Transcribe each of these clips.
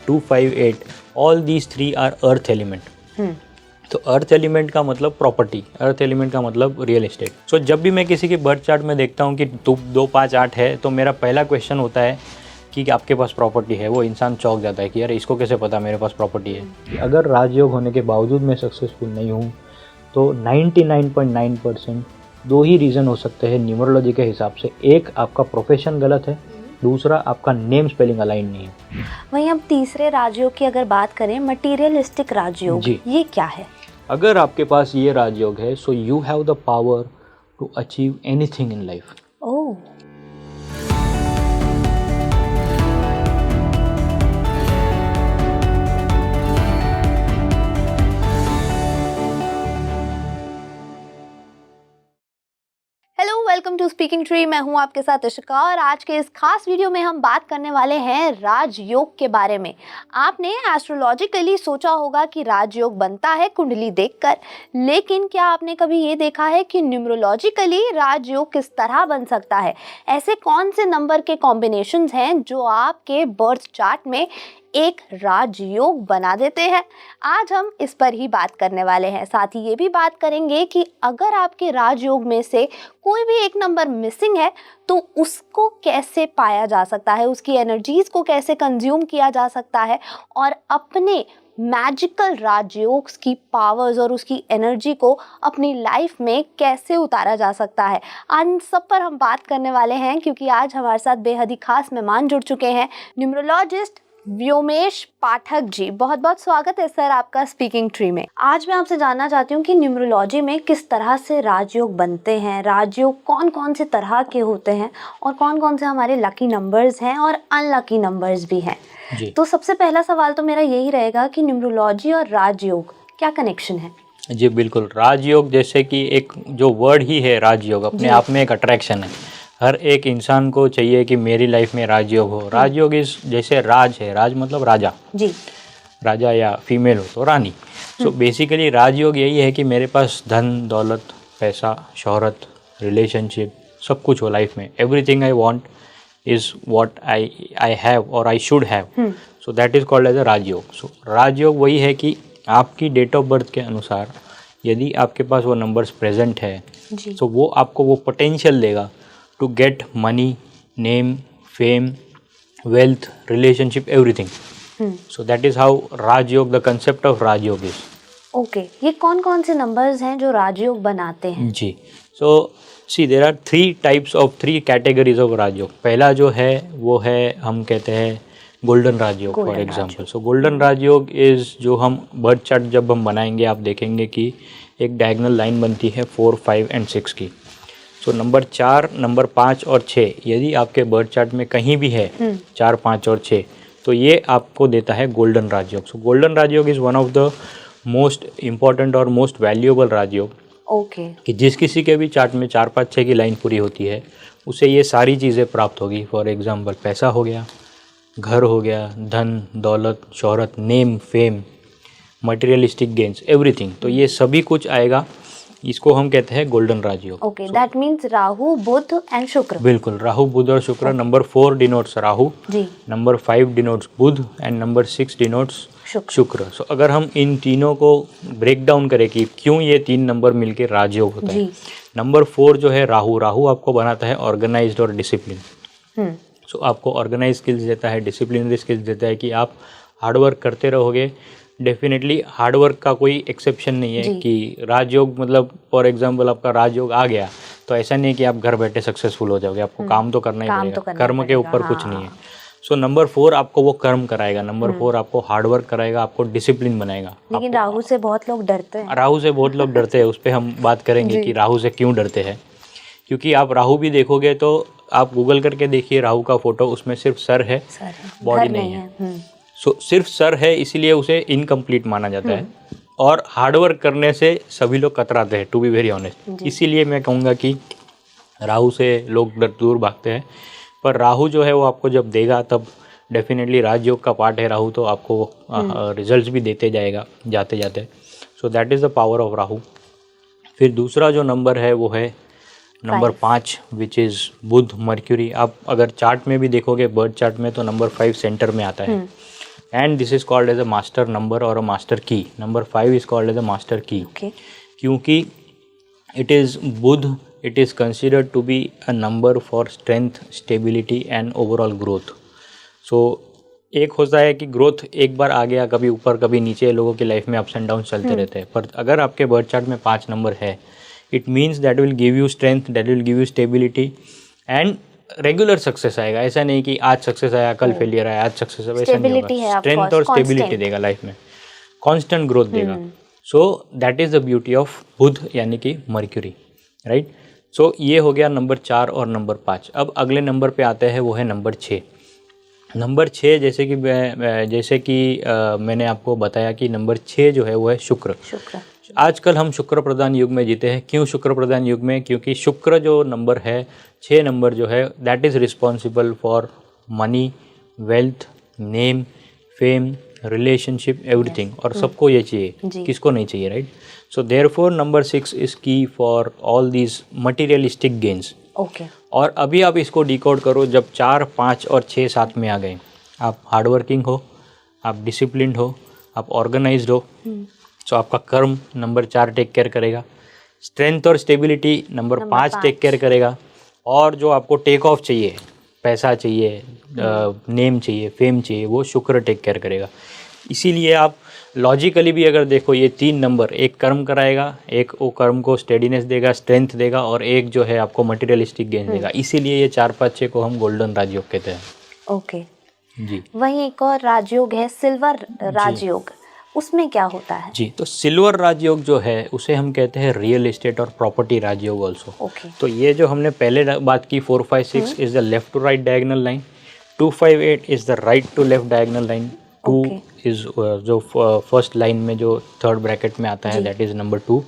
2, 5, 8, all these 3 are earth element. तो earth element का मतलब प्रॉपर्टी, अर्थ एलिमेंट का मतलब रियल एस्टेट। सो जब भी मैं किसी के बर्थ चार्ट में देखता हूँ कि 2, 5, 8 है, तो मेरा पहला क्वेश्चन होता है कि आपके पास प्रॉपर्टी है। वो इंसान चौंक जाता है कि यार इसको कैसे पता मेरे पास प्रॉपर्टी है। अगर राजयोग होने के बावजूद मैं सक्सेसफुल नहीं हूँ तो 99.9% 2 ही रीज़न हो सकते हैं न्यूमरोलॉजी के हिसाब से। एक, आपका प्रोफेशन गलत है, दूसरा आपका नेम स्पेलिंग अलाइन नहीं है। वहीं अब तीसरे राजयोग की अगर बात करें, मटीरियलिस्टिक राजयोग, ये क्या है? अगर आपके पास ये राजयोग है, so you have the power to achieve anything in life. Oh, welcome to Speaking Tree. मैं हूं आपके साथ इशिका और आज के इस खास वीडियो में हम बात करने वाले हैं राजयोग के बारे में। आपने एस्ट्रोलॉजिकली सोचा होगा कि राजयोग बनता है कुंडली देखकर, लेकिन क्या आपने कभी ये देखा है कि न्यूमरोलॉजिकली राजयोग किस तरह बन सकता है? ऐसे कौन से नंबर के कॉम्बिनेशंस हैं जो आपके बर्थ चार्ट में एक राजयोग बना देते हैं? आज हम इस पर ही बात करने वाले हैं। साथ ही ये भी बात करेंगे कि अगर आपके राजयोग में से कोई भी एक नंबर मिसिंग है तो उसको कैसे पाया जा सकता है, उसकी एनर्जीज को कैसे कंज्यूम किया जा सकता है और अपने मैजिकल राजयोग की पावर्स और उसकी एनर्जी को अपनी लाइफ में कैसे उतारा जा सकता है। इन सब पर हम बात करने वाले हैं क्योंकि आज हमारे साथ बेहद ही खास मेहमान जुड़ चुके हैं, न्यूमरोलॉजिस्ट व्योमेश पाठक जी। बहुत बहुत स्वागत है सर आपका स्पीकिंग ट्री में। आज मैं आपसे जानना चाहती हूँ कि न्यूमरोलॉजी में किस तरह से राजयोग बनते हैं, राजयोग कौन कौन से तरह के होते हैं और कौन कौन से हमारे लकी नंबर्स हैं और अनलकी नंबर्स भी हैं। तो सबसे पहला सवाल तो मेरा यही रहेगा कि न्यूमरोलॉजी और राजयोग क्या कनेक्शन है? जी बिल्कुल, राजयोग जैसे कि एक जो वर्ड ही है राजयोग अपने आप में एक अट्रैक्शन है। हर एक इंसान को चाहिए कि मेरी लाइफ में राजयोग हो। राजयोग इस जैसे राज है, राज मतलब राजा जी, राजा या फीमेल हो तो रानी। सो बेसिकली राजयोग यही है कि मेरे पास धन दौलत, पैसा, शोहरत, रिलेशनशिप सब कुछ हो लाइफ में। Everything I want is what I have और I should have. So that is called as a Rajyog. सो राजयोग वही है कि आपकी डेट ऑफ बर्थ के अनुसार यदि आपके पास वो नंबर्स प्रेजेंट है तो वो आपको वो पोटेंशियल देगा to get money, name, fame, wealth, relationship, everything. So that is how Rajयोग, the concept of Rajयोग is. Okay, ये कौन कौन से नंबर्स हैं जो राजयोग बनाते हैं? जी, so see there are 3 categories of राजयोग. पहला जो है वो है हम कहते हैं golden Rajyog for example. So golden Rajyog is जो हम बर्थ चार्ट जब हम बनाएंगे आप देखेंगे कि एक डायगोनल लाइन बनती है 4, 5 and 6 की। सो नंबर 4, नंबर 5 और 6 यदि आपके बर्थ चार्ट में कहीं भी है 4, 5 और 6 तो ये आपको देता है golden Rajyog. So golden Rajyog is one of the most important और मोस्ट वैल्यूएबल राजयोग। ओके कि जिस किसी के भी चार्ट में 4, 5, 6 की लाइन पूरी होती है उसे ये सारी चीज़ें प्राप्त होगी। फॉर एग्जांपल पैसा हो गया, घर हो गया, धन दौलत, शोहरत, name, fame, materialistic gains, everything. तो ये सभी कुछ आएगा, इसको हम कहते हैं golden Rajyog. Okay, that means Rahu, Budh and Shukra. बिल्कुल, राहु, बुध और Shukra. Number 4 denotes Rahu ji, number 5 denotes Budh and number 6 denotes Shukra. So अगर हम इन तीनों को ब्रेक डाउन करें कि क्यों ये 3 नंबर मिलके राजयोग होता है। नंबर 4 जो है राहु, राहु आपको बनाता है ऑर्गेनाइज्ड और डिसिप्लिन। सो आपको ऑर्गेनाइज स्किल्स देता है, डिसिप्लिनरी स्किल्स देता है कि आप हार्डवर्क करते रहोगे। डेफिनेटली हार्डवर्क का कोई एक्सेप्शन नहीं है कि राजयोग मतलब फॉर एग्जांपल आपका राजयोग आ गया तो ऐसा नहीं है कि आप घर बैठे सक्सेसफुल हो जाओगे, आपको काम तो करना ही पड़ेगा, कर्म के ऊपर कुछ नहीं है। सो नंबर 4 आपको वो कर्म कराएगा, नंबर 4 आपको हार्डवर्क कराएगा, आपको डिसिप्लिन बनाएगा। लेकिन राहु से बहुत लोग डरते हैं। राहु से बहुत लोग डरते हैं, उस पर हम बात करेंगे कि राहु से क्यों डरते हैं। क्योंकि आप राहु भी देखोगे तो आप गूगल करके देखिए राहु का फोटो, उसमें सिर्फ सर है, बॉडी नहीं है। सो सिर्फ सर है इसीलिए उसे इनकम्प्लीट माना जाता है और हार्डवर्क करने से सभी लोग कतराते हैं, टू बी वेरी ऑनेस्ट। इसीलिए मैं कहूँगा कि राहु से लोग दूर भागते हैं। पर राहु जो है वो आपको जब देगा तब डेफिनेटली राजयोग का पार्ट है राहु, तो आपको रिजल्ट्स भी देते जाएगा जाते जाते। So that is the power of Rahu. फिर दूसरा जो नंबर है वो है number 5 which is Budh, Mercury. आप अगर चार्ट में भी देखोगे बर्थ चार्ट में तो नंबर 5 सेंटर में आता है। and this is called as a master number or a master key. Number 5 is called as a master key. Okay. क्योंकि it is Budh, it is considered to be a number for strength, stability and overall growth. So एक होता है कि growth एक बार आ गया, कभी ऊपर कभी नीचे, लोगों की लाइफ में अप्स एंड डाउन चलते रहते हैं, पर अगर आपके बर्थ चार्ट में 5 नंबर है, it means that will give you strength, that will give you stability and regular success आएगा. ऐसा नहीं कि आज सक्सेस आया कल फेलियर आया, आज सक्सेस आया, ऐसा नहीं होगा. स्ट्रेंथ और स्टेबिलिटी देगा लाइफ में, कांस्टेंट ग्रोथ देगा. So that is the beauty of Budh यानी कि मर्क्यूरी, राइट. सो ये हो गया नंबर 4 और नंबर 5. अब अगले नंबर पे आते हैं, वो है नंबर 6. नंबर 6 जैसे कि मैंने आपको बताया कि नंबर 6 जो है वो है शुक्र. आजकल हम शुक्र प्रधान युग में जीते हैं. क्यों शुक्र प्रधान युग में? क्योंकि शुक्र जो नंबर है, 6 नंबर जो है, that is responsible for money, wealth, name, fame, relationship, everything. और सबको ये चाहिए, किसको नहीं चाहिए, right. So therefore number 6 is key for all these materialistic gains. Okay. और अभी आप इसको डिकोड करो, जब 4, 5 और 6 साथ में आ गए, आप हार्डवर्किंग हो, आप डिसिप्लिन हो, आप ऑर्गेनाइज्ड हो, तो आपका कर्म नंबर 4 टेक केयर करेगा, स्ट्रेंथ और स्टेबिलिटी नंबर 5 टेक केयर करेगा, और जो आपको टेक ऑफ चाहिए, पैसा चाहिए, नेम चाहिए, फेम चाहिए, वो शुक्र टेक केयर करेगा. इसीलिए आप लॉजिकली भी अगर देखो, ये 3 नंबर, एक कर्म कराएगा, एक वो कर्म को स्टेडीनेस देगा, स्ट्रेंथ देगा, और एक जो है आपको मटेरियलिस्टिक गेन देगा. इसीलिए ये 4, 5, 6 को हम गोल्डन राजयोग कहते हैं. ओके जी. वहीं एक और राजयोग है सिल्वर राजयोग, उसमें क्या होता है? जी, तो सिल्वर राजयोग जो है उसे हम कहते हैं रियल एस्टेट और प्रॉपर्टी राजयोग ऑल्सो. ओके. तो ये जो हमने पहले बात की, 4, 5, 6 is the left to right diagonal line, 2, 5, 8 is the right to left diagonal line, 2 is जो फर्स्ट लाइन में जो थर्ड ब्रैकेट में आता है, that is number 2.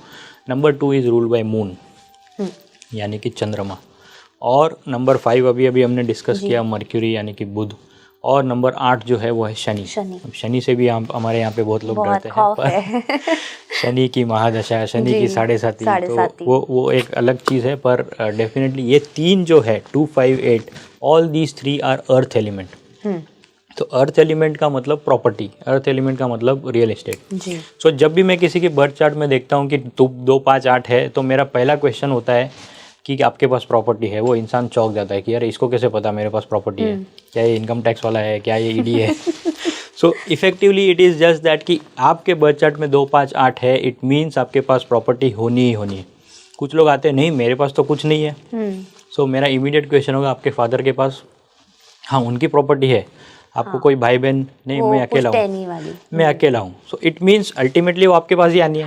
Number 2 is ruled by moon, यानी कि चंद्रमा. और नंबर 5 अभी हमने डिस्कस किया, मर्क्यूरी यानी कि बुध. और नंबर 8 जो है वो है शनि. शनि से भी हमारे यहाँ पे बहुत लोग डरते हैं, पर शनि की महादशा, शनि की 7.5, तो वो एक अलग चीज़ है. पर डेफिनेटली ये 3 जो है 2, 5, 8, all these 3 are earth element. तो अर्थ एलिमेंट का मतलब प्रॉपर्टी, अर्थ एलिमेंट का मतलब रियल एस्टेट. सो जब भी मैं किसी के बर्थ चार्ट में देखता हूँ कि 2, 5, 8 है, तो मेरा पहला क्वेश्चन होता है कि आपके पास प्रॉपर्टी है. वो इंसान चौंक जाता है कि यार इसको कैसे पता मेरे पास प्रॉपर्टी है, क्या ये इनकम टैक्स वाला है, क्या ये ईडी है. सो effectively it is just that कि आपके बर्थ चार्ट में 2, 5, 8 है, इट मीन्स आपके पास प्रॉपर्टी होनी ही होनी है. कुछ लोग आते हैं, नहीं मेरे पास तो कुछ नहीं है. सो मेरा इमीडिएट क्वेश्चन होगा, आपके फादर के पास, हाँ उनकी प्रॉपर्टी है, आपको कोई भाई बहन नहीं, मैं अकेला हूँ, मैं अकेला हूँ. सो इट मीन्स अल्टीमेटली वो आपके पास ही आनी है.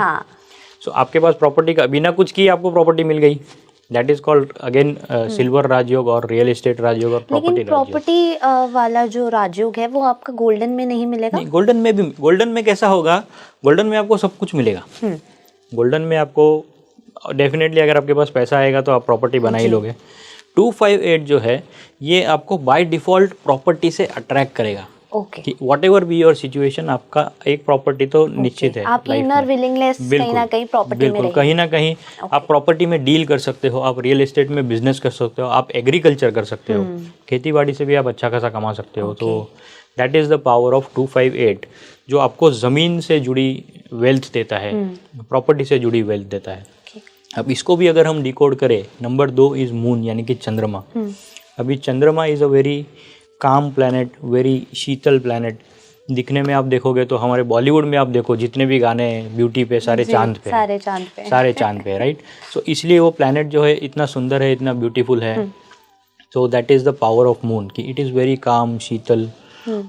सो आपके पास प्रॉपर्टी का बिना कुछ किए आपको प्रॉपर्टी मिल गई. That is called again silver Rajyog और रियल एस्टेट राजयोग और प्रॉपर्टी. लेकिन प्रॉपर्टी वाला जो राजयोग है वो आपका गोल्डन में नहीं मिलेगा? नहीं, गोल्डन में भी. गोल्डन में कैसा होगा? गोल्डन में आपको सब कुछ मिलेगा. गोल्डन में आपको डेफिनेटली अगर आपके पास पैसा आएगा तो आप प्रॉपर्टी बना ही लोगे. 2, 5, 8 जो है ये आपको बाय डिफॉल्ट प्रॉपर्टी से अट्रैक्ट करेगा. कि what ever be your situation, आपका एक प्रॉपर्टी तो निश्चित है. आपकी इनर विलिंगनेस कहीं ना कहीं प्रॉपर्टी में, कहीं ना कहीं आप प्रॉपर्टी में डील कर सकते हो, आप रियल एस्टेट में बिजनेस कर सकते हो, आप एग्रीकल्चर कर सकते हो, खेती बाड़ी से भी आप अच्छा खासा कमा सकते हो. तो that is the power of 2, 5, 8 जो आपको ज़मीन से जुड़ी वेल्थ देता है, प्रॉपर्टी से जुड़ी वेल्थ देता है. अब इसको भी अगर हम डिकोड करें, नंबर 2 इज़ मून यानी कि चंद्रमा. अभी चंद्रमा is a very calm planet, very Sheetal planet. दिखने में आप देखोगे तो हमारे बॉलीवुड में आप देखो जितने भी गाने हैं ब्यूटी पे, सारे चांद पे, सारे चांद पे, राइट. सो इसलिए वो प्लैनेट जो है इतना सुंदर है, इतना ब्यूटीफुल है. सो that is the power of moon कि इट इज़ वेरी काम, शीतल.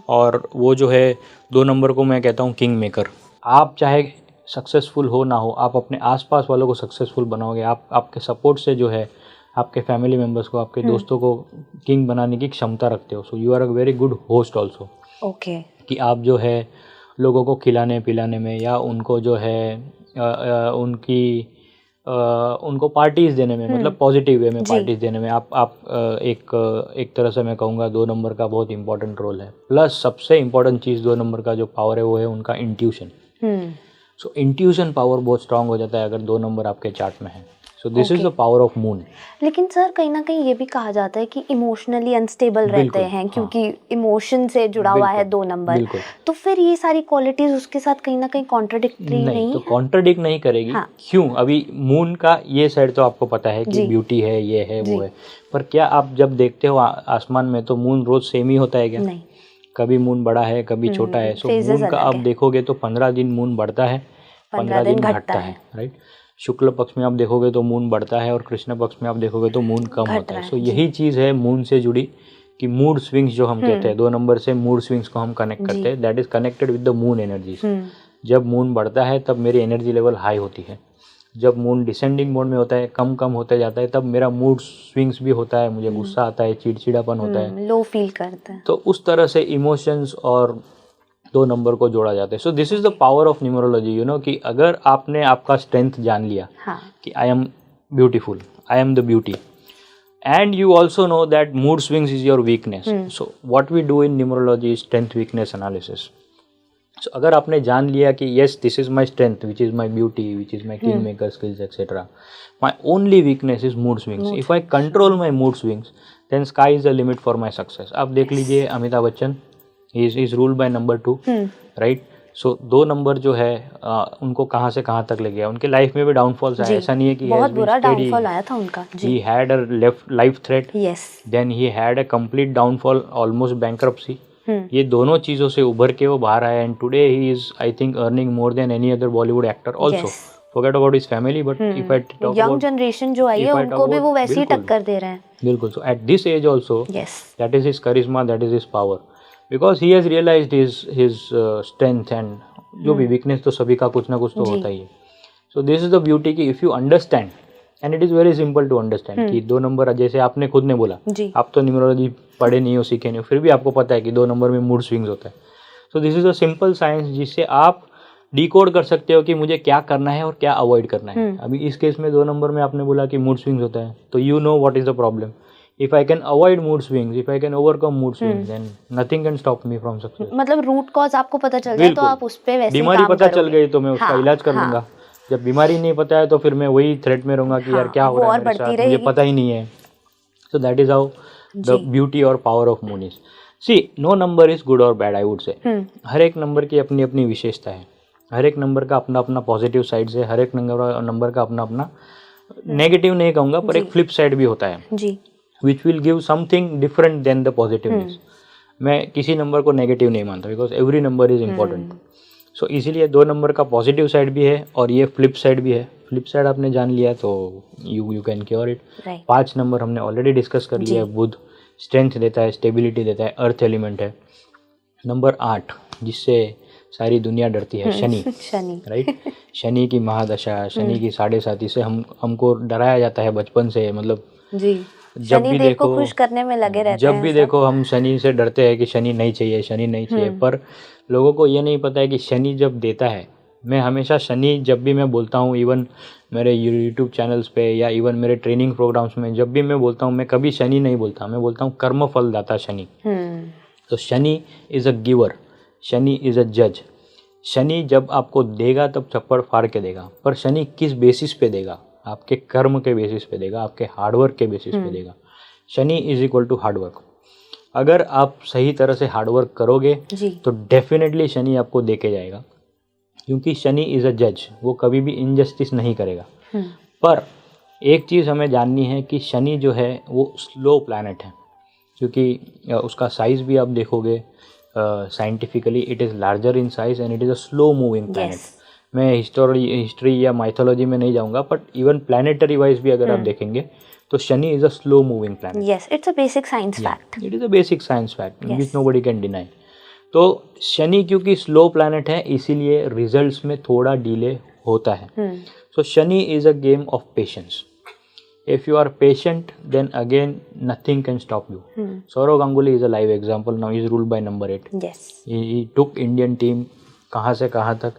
और वो जो है 2 नंबर को मैं कहता हूँ किंग मेकर. आप चाहे सक्सेसफुल हो ना हो, आप अपने आसपास वालों को सक्सेसफुल बनाओगे. आप आपके सपोर्ट से जो है आपके फैमिली मेम्बर्स को, आपके दोस्तों को किंग बनाने की क्षमता रखते हो. So you are a very good host also. Okay. कि आप जो है लोगों को खिलाने पिलाने में, या उनको जो है उनको पार्टीज देने में, मतलब पॉजिटिव वे में पार्टीज देने में आप एक तरह से मैं कहूँगा 2 नंबर का बहुत इंपॉर्टेंट रोल है. प्लस सबसे इम्पोर्टेंट चीज़ 2 नंबर का जो पावर है वो है उनका इंट्यूशन. सो इंट्यूशन पावर बहुत स्ट्रांग हो जाता है अगर 2 नंबर आपके चार्ट में है. So this is the power of moon. लेकिन सर कहीं ना कहीं ये भी कहा जाता है कि इमोशनली अनस्टेबल रहते हैं, क्योंकि इमोशन से जुड़ा हुआ है 2 नंबर, तो फिर ये सारी क्वालिटीज उसके साथ कहीं ना कहीं कॉन्ट्रडिक्टरी नहीं तो कॉन्ट्रडिक्ट नहीं करेगी। क्यों? अभी मून का ये साइड तो आपको पता है कि ब्यूटी है, ये है, वो है, पर क्या आप जब देखते हो आसमान में तो मून रोज सेम ही होता है क्या? नहीं, कभी मून बड़ा है, कभी छोटा है। सो मून का आप देखोगे तो 15 दिन मून बढ़ता है, 15 दिन घटता है, राइट। शुक्ल पक्ष में आप देखोगे तो मून बढ़ता है और कृष्ण पक्ष में आप देखोगे तो मून कम होता है। सो यही चीज़ है मून से जुड़ी कि मूड स्विंग्स जो हम कहते हैं, 2 नंबर से मूड स्विंग्स को हम कनेक्ट करते हैं, that is connected with the moon energies. जब मून बढ़ता है तब मेरी एनर्जी लेवल हाई होती है, जब मून डिसेंडिंग मोड में होता है, कम कम होते जाता है, तब मेरा मूड स्विंग्स भी होता है, मुझे गुस्सा आता है, चिड़चिड़ापन होता है, लो फील करता है। तो उस तरह से इमोशंस और 2 नंबर को जोड़ा जाता है। So this is the power of numerology, you know, कि अगर आपने आपका स्ट्रेंथ जान लिया कि I am beautiful, I am the beauty, and you also know that mood swings is your weakness, so what we do in numerology is strength weakness analysis. So अगर आपने जान लिया कि yes this is my strength, which is my beauty, which is my king maker skills etcetera, my only weakness is mood swings, if I control my mood swings then sky is the limit for my success. आप देख लीजिए Amitabh Bachchan, is ruled by number 2, right. So 2 number जो है उनको कहाँ से कहाँ तक ले गया, उनके लाइफ में भी डाउनफॉल्स आए, ऐसा नहीं है कि बहुत बुरा डाउनफॉल आया था उनका। He had a life threat, then he had a complete downfall, almost bankruptcy. ये दोनों चीजों से उभर के वो बाहर आया, and today he is I think earning more than any other Bollywood actor also. Forget about his family, but if I talk about young generation जो आई है उनको भी वो वैसे ही टक्कर दे रहे हैं। बिल्कुल। So at this age also that is his charisma, that is his power, because he has realised his strength, and जो भी वीकनेस तो सभी का कुछ ना कुछ तो होता ही है। So this is the beauty कि if you understand, and it is very simple to understand कि 2 नंबर, जैसे आपने खुद ने बोला, आप तो न्यूमरोलॉजी पढ़े नहीं हो, सीखे नहीं हो, फिर भी आपको पता है कि 2 नंबर में मूड स्विंग्स होता है। So this is a simple science जिससे आप डिकोड कर सकते हो कि मुझे क्या करना है और क्या अवॉइड करना है। अभी इस केस में 2 नंबर में आपने बोला कि मूड स्विंग्स होता है, तो you know what is the problem. If I can avoid mood swings, if I can overcome mood swings, then nothing can stop me from success. मतलब रूट कॉज आपको पता चल जाए तो आप उस पे वैसे बीमारी पता चल गई तो मैं उसका इलाज कर लूंगा। जब बीमारी नहीं पता है तो फिर मैं वही थ्रेट में रहूंगा कि यार क्या हो रहा है मेरे साथ, मुझे पता ही नहीं है। So that is how the beauty or power of moon is. See, no number is good or bad, I would say. हर एक नंबर की अपनी अपनी विशेषता है, हर एक नंबर का अपना अपना पॉजिटिव साइड है, हर एक नंबर का अपना अपना नेगेटिव नहीं कहूँगा पर एक फ्लिप साइड भी होता है जी, which will give something different than the positiveness. मैं किसी नंबर को नेगेटिव नहीं मानता, because every number is important. So इसीलिए 2 नंबर का पॉजिटिव साइड भी है और ये फ्लिप साइड भी है। फ्लिप साइड आपने जान लिया तो you can cure it. 5 number हमने ऑलरेडी डिस्कस कर लिया है, बुध स्ट्रेंथ देता है, स्टेबिलिटी देता है, अर्थ एलिमेंट है। नंबर 8 जिससे सारी दुनिया डरती है, शनि, राइट। शनि की महादशा, शनि की 7.5 से हमको डराया जाता है बचपन से, मतलब जी, जब भी देखो खुश करने में लगे रहते हैं। जब भी देखो हम शनि से डरते हैं कि शनि नहीं चाहिए, शनि नहीं चाहिए, पर लोगों को ये नहीं पता है कि शनि जब देता है, मैं हमेशा शनि जब भी मैं बोलता हूँ, इवन मेरे यूट्यूब चैनल्स पे या इवन मेरे ट्रेनिंग प्रोग्राम्स में जब भी मैं बोलता हूँ, मैं कभी शनि नहीं बोलता, मैं बोलता हूँ कर्म फल दाता शनि। तो Shani is a giver, Shani is a जज। शनि जब आपको देगा तब चप्पड़ फाड़ के देगा, पर शनि किस बेसिस पे देगा? आपके कर्म के बेसिस पे देगा, आपके हार्डवर्क के बेसिस पे देगा। Shani is equal to hard work. अगर आप सही तरह से हार्डवर्क करोगे तो डेफिनेटली शनि आपको दे के जाएगा, क्योंकि शनि इज अ जज, वो कभी भी इनजस्टिस नहीं करेगा। पर एक चीज़ हमें जाननी है कि शनि जो है वो स्लो प्लैनेट है, क्योंकि उसका साइज़ भी आप देखोगे scientifically it is larger in size and it is a slow moving planet. मैं हिस्ट्री या माइथोलॉजी में नहीं जाऊंगा, बट इवन प्लानिटरी वाइज भी अगर आप देखेंगे तो Shani is a slow moving planet. Yes, it's a basic science fact. It is a basic science fact which nobody can deny. तो शनि क्योंकि स्लो प्लैनेट है इसीलिए रिजल्ट्स में थोड़ा डिले होता है। So Shani is a game of patience. If you are patient then again nothing can stop you. Sourav Ganguly is a live example. Now he is ruled by number 8। He took Indian team कहाँ से कहाँ तक।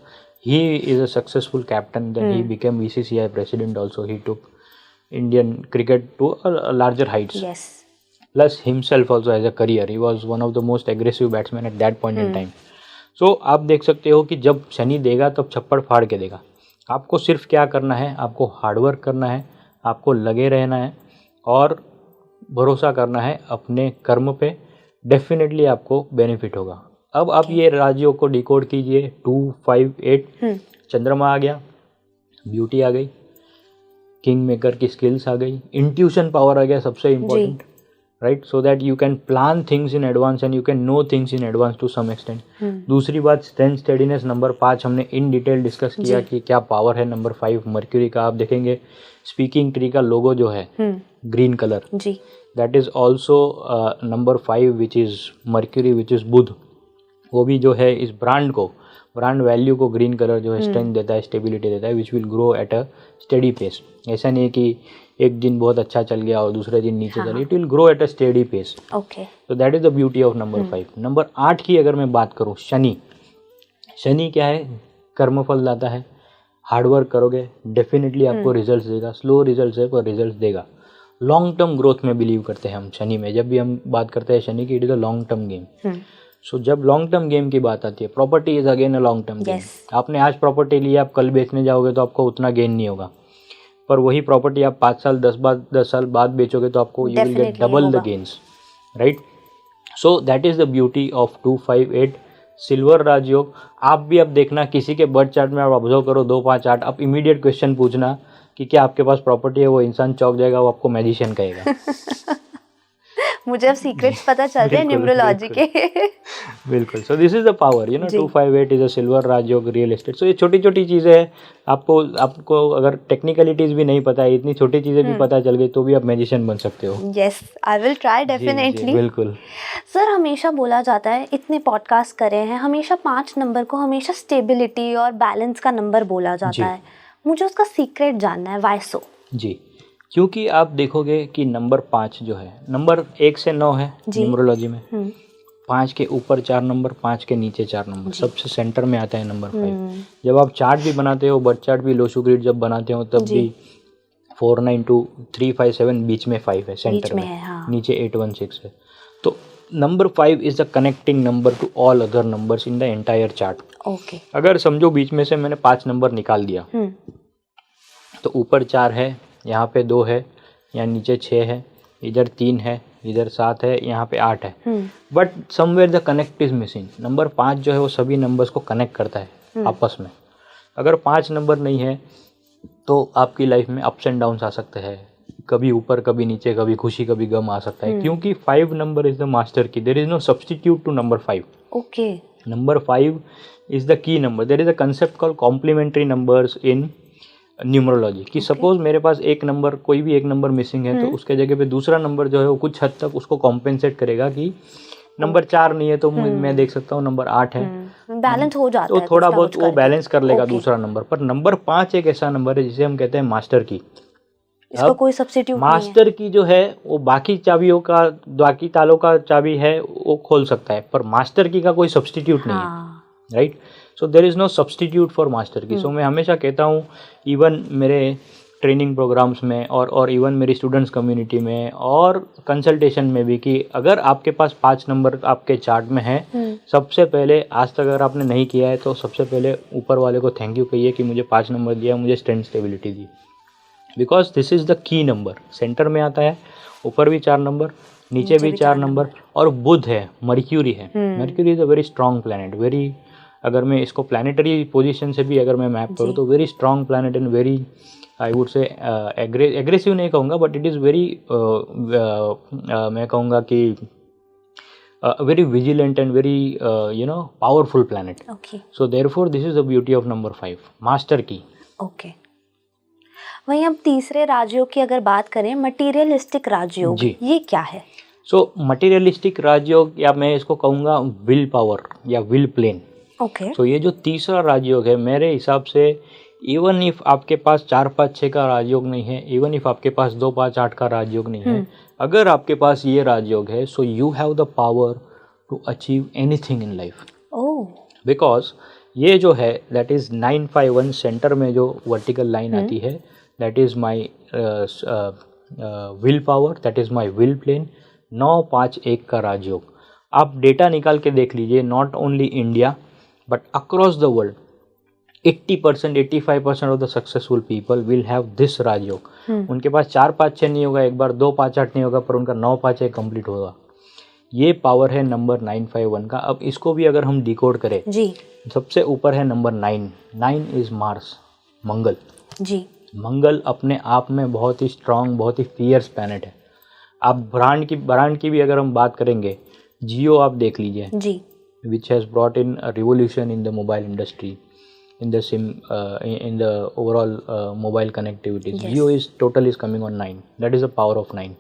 He is a successful captain. Then he became BCCI president also. He took Indian cricket to a larger heights. Yes. Plus himself also as a career. He was one of the most aggressive batsmen at that point in time. So आप देख सकते हो कि जब शनि देगा तब छप्पड़ फाड़ के देगा। आपको सिर्फ क्या करना है, आपको हार्डवर्क करना है, आपको लगे रहना है और भरोसा करना है अपने कर्म पे, डेफिनेटली आपको बेनिफिट होगा। अब आप ये राजयोग को डिकोड कीजिए। 2, 5, 8 चंद्रमा आ गया, ब्यूटी आ गई, किंग मेकर की स्किल्स आ गई, इंट्यूशन पावर आ गया, सबसे important, right, so that you can plan things in advance and you can know things in advance to some extent. दूसरी बात, स्ट्रेंथ स्टेडीनेस, नंबर 5 हमने इन डिटेल डिस्कस किया कि क्या पावर है नंबर 5 मर्क्यूरी का। आप देखेंगे स्पीकिंग ट्री का लोगो जो है green colour, that is also number 5 which is Mercury, which is Budh. वो भी जो है इस ब्रांड को, ब्रांड वैल्यू को ग्रीन कलर जो है स्ट्रेंथ देता है, स्टेबिलिटी देता है, which will grow at a steady pace. ऐसा नहीं है कि एक दिन बहुत अच्छा चल गया और दूसरे दिन नीचे चल, it will grow at a steady pace. Okay, तो that is the beauty of number 5। Number 8 की अगर मैं बात करूँ, शनि। शनि क्या है? कर्मफल लाता है। हार्डवर्क करोगे डेफिनेटली आपको रिजल्ट देगा, स्लो रिजल्ट है पर रिजल्ट देगा। लॉन्ग टर्म ग्रोथ में बिलीव करते हैं हम शनि में। जब भी हम बात करते हैं शनि की, it is a long term game. So जब लॉन्ग टर्म गेम की बात आती है, property is again a long term game. आपने आज प्रॉपर्टी ली, आप कल बेचने जाओगे तो आपको उतना गेन नहीं होगा, पर वही प्रॉपर्टी आप 5 साल 10 साल बाद बेचोगे तो आपको you will get double the gains, right. So that is the beauty of 2, 5, 8 silver Rajyog. आप भी अब देखना, किसी के बर्थ चार्ट में आप ऑब्जर्व करो 2, 5, 8, आप इमीडिएट क्वेश्चन पूछना कि क्या आपके पास प्रॉपर्टी है, वो इंसान चौंक जाएगा, वो आपको मैजिशियन कहेगा। मुझे अब सीक्रेट्स पता चल रहे हैं न्यूमरोलॉजी के। बिल्कुल। So this is the power, you know, 2, 5, 8 is a silver Rajyog, real estate. So ये छोटी छोटी चीज़ें हैं। आपको अगर टेक्निकलिटीज भी नहीं पता है, इतनी छोटी चीज़ें भी पता चल गई तो भी आप मैजिशियन बन सकते हो। Yes, I will try definitely. बिल्कुल। सर, हमेशा बोला जाता है, इतने पॉडकास्ट करे हैं, हमेशा 5 नंबर को हमेशा स्टेबिलिटी और बैलेंस का नंबर बोला जाता है। मुझे उसका सीक्रेट जानना है, व्हाई सो? जी, क्योंकि आप देखोगे कि नंबर 5 जो है, नंबर 1 से 9 है न्यूमरोलॉजी में। 5 के ऊपर 4 नंबर, 5 के नीचे 4 नंबर, सबसे सेंटर में आता है नंबर 5। जब आप चार्ट भी बनाते हो, बर्थ चार्ट भी, लोशू ग्रिड जब बनाते हो, तब भी 4, 9, 2, 3, 5, 7 बीच में 5 है, सेंटर में, नीचे 8, 1, 6 है। तो number 5 is the connecting number two all other numbers in the entire chart. Okay, अगर समझो बीच में से मैंने 5 नंबर निकाल दिया, तो ऊपर 4 है, यहाँ पे 2 है, यहाँ नीचे 6 है, इधर 3 है, इधर 7 है, यहाँ पे 8 है, but somewhere the connect is missing. Number 5 जो है वो सभी नंबर्स को कनेक्ट करता है आपस में। अगर 5 नंबर नहीं है तो आपकी लाइफ में अप्स एंड डाउन्स आ सकते हैं, कभी ऊपर कभी नीचे, कभी खुशी कभी गम आ सकता है, क्योंकि 5 number is the master key. There is no substitute to number 5। Okay, number 5 is the key number. There is a concept called complementary numbers in numerology, कि सपोज मेरे पास एक नंबर, कोई भी एक नंबर मिसिंग है, तो उसके जगह पे दूसरा नंबर जो है वो कुछ हद तक उसको कॉम्पेंसेट करेगा। कि नंबर 4 नहीं है तो मैं देख सकता हूँ नंबर 8 है, बैलेंस हो जाता है, तो थोड़ा बहुत वो बैलेंस कर लेगा दूसरा नंबर। पर नंबर 5 एक ऐसा नंबर है जिसे हम कहते हैं मास्टर की। इसका कोई सब्स्टिट्यूट नहीं है। मास्टर की जो है वो बाकी चाबियों का, बाकी तालों का चाबी है, वो खोल सकता है, पर मास्टर की का कोई सब्स्टिट्यूट नहीं है, right. So there is no substitute for master key. So मैं हमेशा कहता हूँ, इवन मेरे ट्रेनिंग प्रोग्राम्स में और इवन मेरी स्टूडेंट्स कम्युनिटी में और कंसल्टेशन में भी, कि अगर आपके पास 5 नंबर आपके चार्ट में है, सबसे पहले, आज तक अगर आपने नहीं किया है तो सबसे पहले ऊपर वाले को थैंक यू कहिए कि मुझे 5 नंबर दिया, मुझे strength stability the, because this is the key number. Centre में आता है, ऊपर भी 4 नंबर, नीचे भी 4 नंबर, और बुध है, मर्क्यूरी है। Mercury is a very strong planet, very, अगर मैं इसको प्लानिटरी पोजीशन से भी अगर मैं मैप करूँ तो very strong planet and very, I would से एग्रेसिव नहीं कहूँगा, बट इट इज़ वेरी, मैं कहूँगा कि very vigilant and very you know powerful planet. So therefore this is the beauty of number 5, master की। ओके, वहीं अब तीसरे राजयोग की अगर बात करें, मटीरियलिस्टिक राजयोग, ये क्या है? सो मटीरियलिस्टिक राजयोग, या मैं इसको कहूँगा विल पावर या विल प्लेन। ओके, सो ये जो तीसरा राजयोग है, मेरे हिसाब से इवन इफ आपके पास 4, 5, 6 का राजयोग नहीं है, इवन इफ आपके पास 2, 5, 8 का राजयोग नहीं है, अगर आपके पास ये राजयोग है, so you have the power to achieve anything in life. Because ये जो है, दैट इज 951 सेंटर में जो वर्टिकल लाइन आती है, that is my will power, that is my will plane. 9, 5, 1 का राजयोग आप डेटा निकाल के देख लीजिए, not only India but across the world. 80% 85% of the successful people will have this Rajyog. उनके पास 4 5 6 नहीं होगा, एक बार 2 5 8 नहीं होगा, पर उनका 9 5 1 कंप्लीट होगा. ये पावर है नंबर 951 का. अब इसको भी अगर हम डिकोड करें जी, सबसे ऊपर है नंबर 9. 9 इज मार्स, मंगल जी. मंगल अपने आप में बहुत ही स्ट्रांग, बहुत ही फियर्स प्लैनेट है. आप ब्रांड की भी अगर हम बात करेंगे, जियो आप देख लीजिए ji, which has brought in revolution in the mobile industry, in the SIM in the overall mobile connectivity. Yes. Geo is total is coming on 9. That is the power of 9.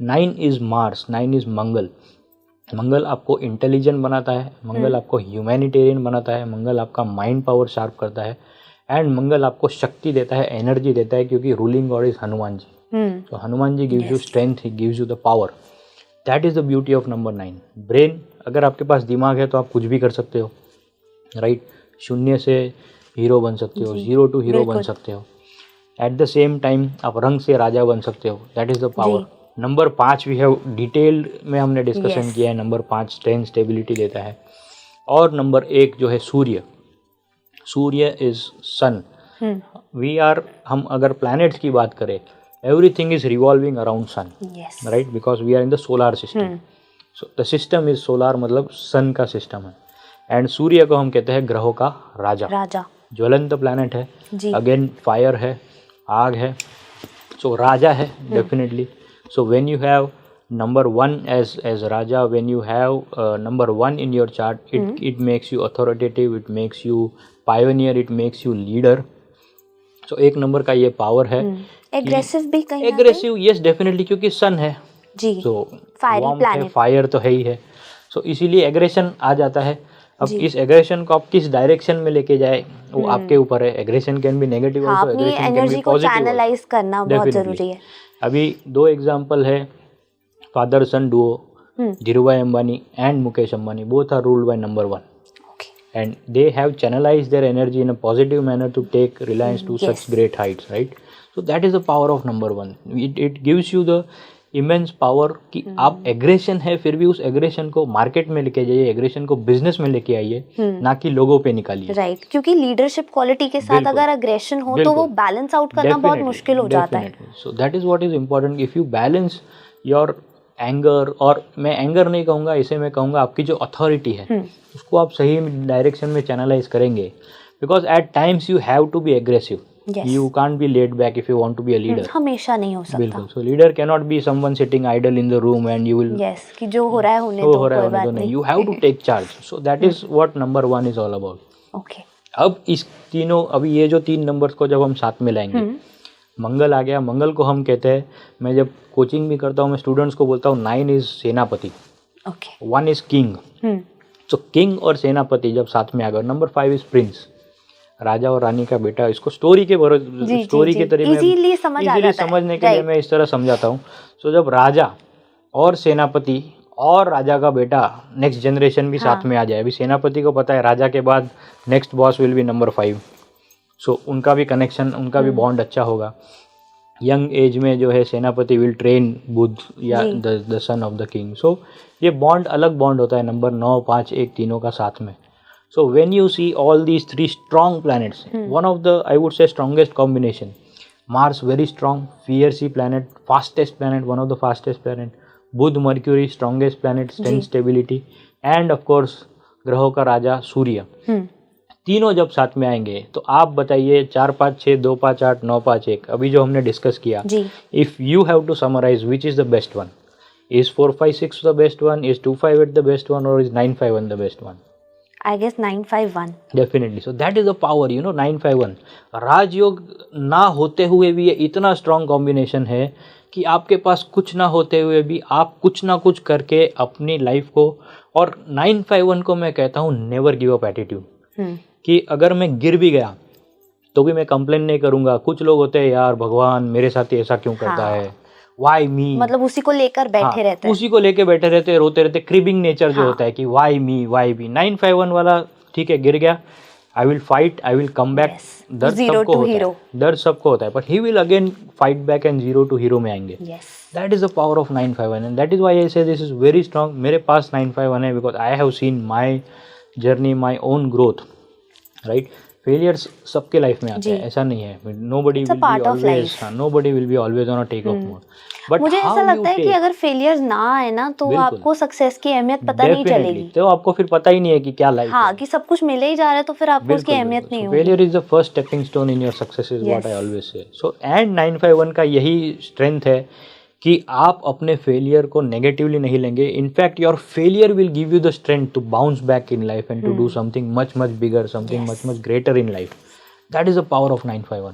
9 is Mars. 9 is मंगल. मंगल आपको intelligent बनाता है, मंगल आपको humanitarian बनाता है, मंगल आपका mind power sharp करता है, and मंगल आपको शक्ति देता है, एनर्जी देता है, क्योंकि ruling god is Hanuman ji. तो Hanuman ji gives you strength, he gives you the power. That is the beauty of number 9. Brain, अगर आपके पास दिमाग है तो आप कुछ भी कर सकते हो, राइट. शून्य से हीरो बन सकते हो, 0 to हीरो बन सकते हो. एट द सेम टाइम आप रंग से राजा बन सकते हो. That is the power. Number 5 we have detailed में हमने डिस्कशन किया है. नंबर 5 स्ट्रेंथ, स्टेबिलिटी देता है. और नंबर 1 जो है सूर्य. सूर्य इज सन. वी आर, हम अगर प्लैनेट्स की बात करें, everything is revolving around sun, right, because we are in the solar system. So the system is solar, मतलब सन का सिस्टम है. एंड सूर्य को हम कहते हैं ग्रहों का राजा. ज्वलंत प्लैनेट है, अगेन फायर है, आग है, सो राजा है definitely. So when you have number 1 as raja, when you have number 1 in your chart, it makes you authoritative, it makes you pioneer, it makes you leader. So एक number का ये power है. Aggressive भी कहीं, aggressive, yes definitely, क्योंकि सन है जी, so fiery planet, fire तो है ही है. सो इसीलिए एग्रेशन आ जाता है. अब इस एग्रेशन को आप किस डायरेक्शन में लेके जाए वो आपके ऊपर है. Aggression can be negative also, aggression can be positive. Channelize करना बहुत जरूरी है. अभी 2 एग्जांपल है, father son duo, Dhirubhai Ambani and Mukesh Ambani, both are ruled by number 1. And they have channelized their energy in a positive manner to take Reliance to such great heights, right? So that is the power of number 1. It gives you the immense power कि आप aggression है, फिर भी उस aggression को market में लेके जाइए, एग्रेशन को बिजनेस में लेके आइए, ना कि लोगों पे निकालिए. राइट, क्योंकि लीडरशिप क्वालिटी के साथ अगर एग्रेशन हो तो वो बैलेंस आउट करना बहुत मुश्किल हो जाता है. So that is what is important. If you balance your anger, और मैं एंगर नहीं कहूँगा, इसे मैं कहूँगा आपकी जो अथॉरिटी है उसको आप सही डायरेक्शन में चैनलाइज करेंगे. Because at times you have to be aggressive, you can't be laid back if you want to be a leader. हमेशा नहीं हो सकता. बिल्कुल. So leader can not be someone sitting idle in the room and you will कि जो हो रहा है होने दो, कोई बात नहीं. You have to take charge. So that is what number 1 is all about. Okay. अब इस तीनों, अभी ये जो 3 नंबर्स को जब हम साथ में लाएंगे, मंगल आ गया. मंगल को हम कहते हैं, मैं जब कोचिंग भी करता हूँ मैं स्टूडेंट्स को बोलता हूँ 9 इज सेनापति, 1 इज किंग. तो किंग और सेनापति जब साथ में आ गए. नंबर 5 इज प्रिंस, राजा और रानी का बेटा. इसको स्टोरी के तरीके इजीली समझने के लिए मैं इस तरह समझाता हूँ. सो जब राजा और सेनापति और राजा का बेटा नेक्स्ट जनरेशन भी साथ में आ जाए. अभी सेनापति को पता है राजा के बाद next boss will be number 5. सो उनका भी कनेक्शन, उनका भी बॉन्ड अच्छा होगा. यंग एज में जो है सेनापति विल ट्रेन बुद्ध या the son of the king. So ये बॉन्ड अलग बॉन्ड होता है नंबर 9 5 1 तीनों का साथ में. So when you see all these 3 strong planets, one of the I would say strongest combination, Mars very strong, fierce planet, fastest planet, one of the fastest planet. Budh Mercury strongest planet, strength, stability, and of course ग्रहों का राजा सूर्य. तीनों जब साथ में आएंगे तो आप बताइए 4 5 6 2 5 8 9 5 1, अभी जो हमने डिस्कस किया, if you have to summarise which is the best one, is 4 5 6 the best one, is 2 5 8 the best one, और is 9 5 1 the best one? I guess 9 5 1. Definitely. So that is the power, 9 5 1. राजयोग ना होते हुए भी ये इतना strong combination है कि आपके पास कुछ ना होते हुए भी आप कुछ ना कुछ करके अपनी लाइफ को, और 9 5 1 को मैं कहता हूँ नेवर गिव अप एटीट्यूड. कि अगर मैं गिर भी गया तो भी मैं कंप्लेन नहीं करूंगा. कुछ लोग होते हैं, यार भगवान मेरे साथ ऐसा क्यों करता है, वाई मी, मतलब उसी को लेकर बैठे रहते हैं, उसी को लेके बैठे रहते, रोते रहते, क्रिबिंग नेचर जो होता है कि वाई मी वाई मी. 9 5 1 वाला ठीक है, गिर गया, I will fight, I will come back. दर्द सबको होता है, दर्द सबको होता है, but he will again fight back and 0 to hero में आएंगे. That is the power of 9 5 1 and that is why I से दिस इज वेरी स्ट्रॉन्ग. मेरे पास 9 5 1 है because I have seen my journey, my own growth, right. Failures सबके life में आते हैं, ऐसा नहीं है. Nobody will be always, nobody will be always on a take off mode. But मुझे ऐसा लगता है कि अगर फेलियर्स ना आए ना तो आपको सक्सेस की अहमियत पता नहीं चलेगी. तो आपको फिर पता ही नहीं है कि क्या लाइफ है. कि सब कुछ मिले ही जा रहा है तो फिर आपको उसकी अहमियत नहीं होगी. Failure is the first stepping stone in your success is what I always say. So and 951 का यही स्ट्रेंथ है कि आप अपने फेलियर को नेगेटिवली नहीं लेंगे. In fact your failure will give you the strength to bounce back in life and to do something much much bigger, something much much greater in life. That is the power of 951.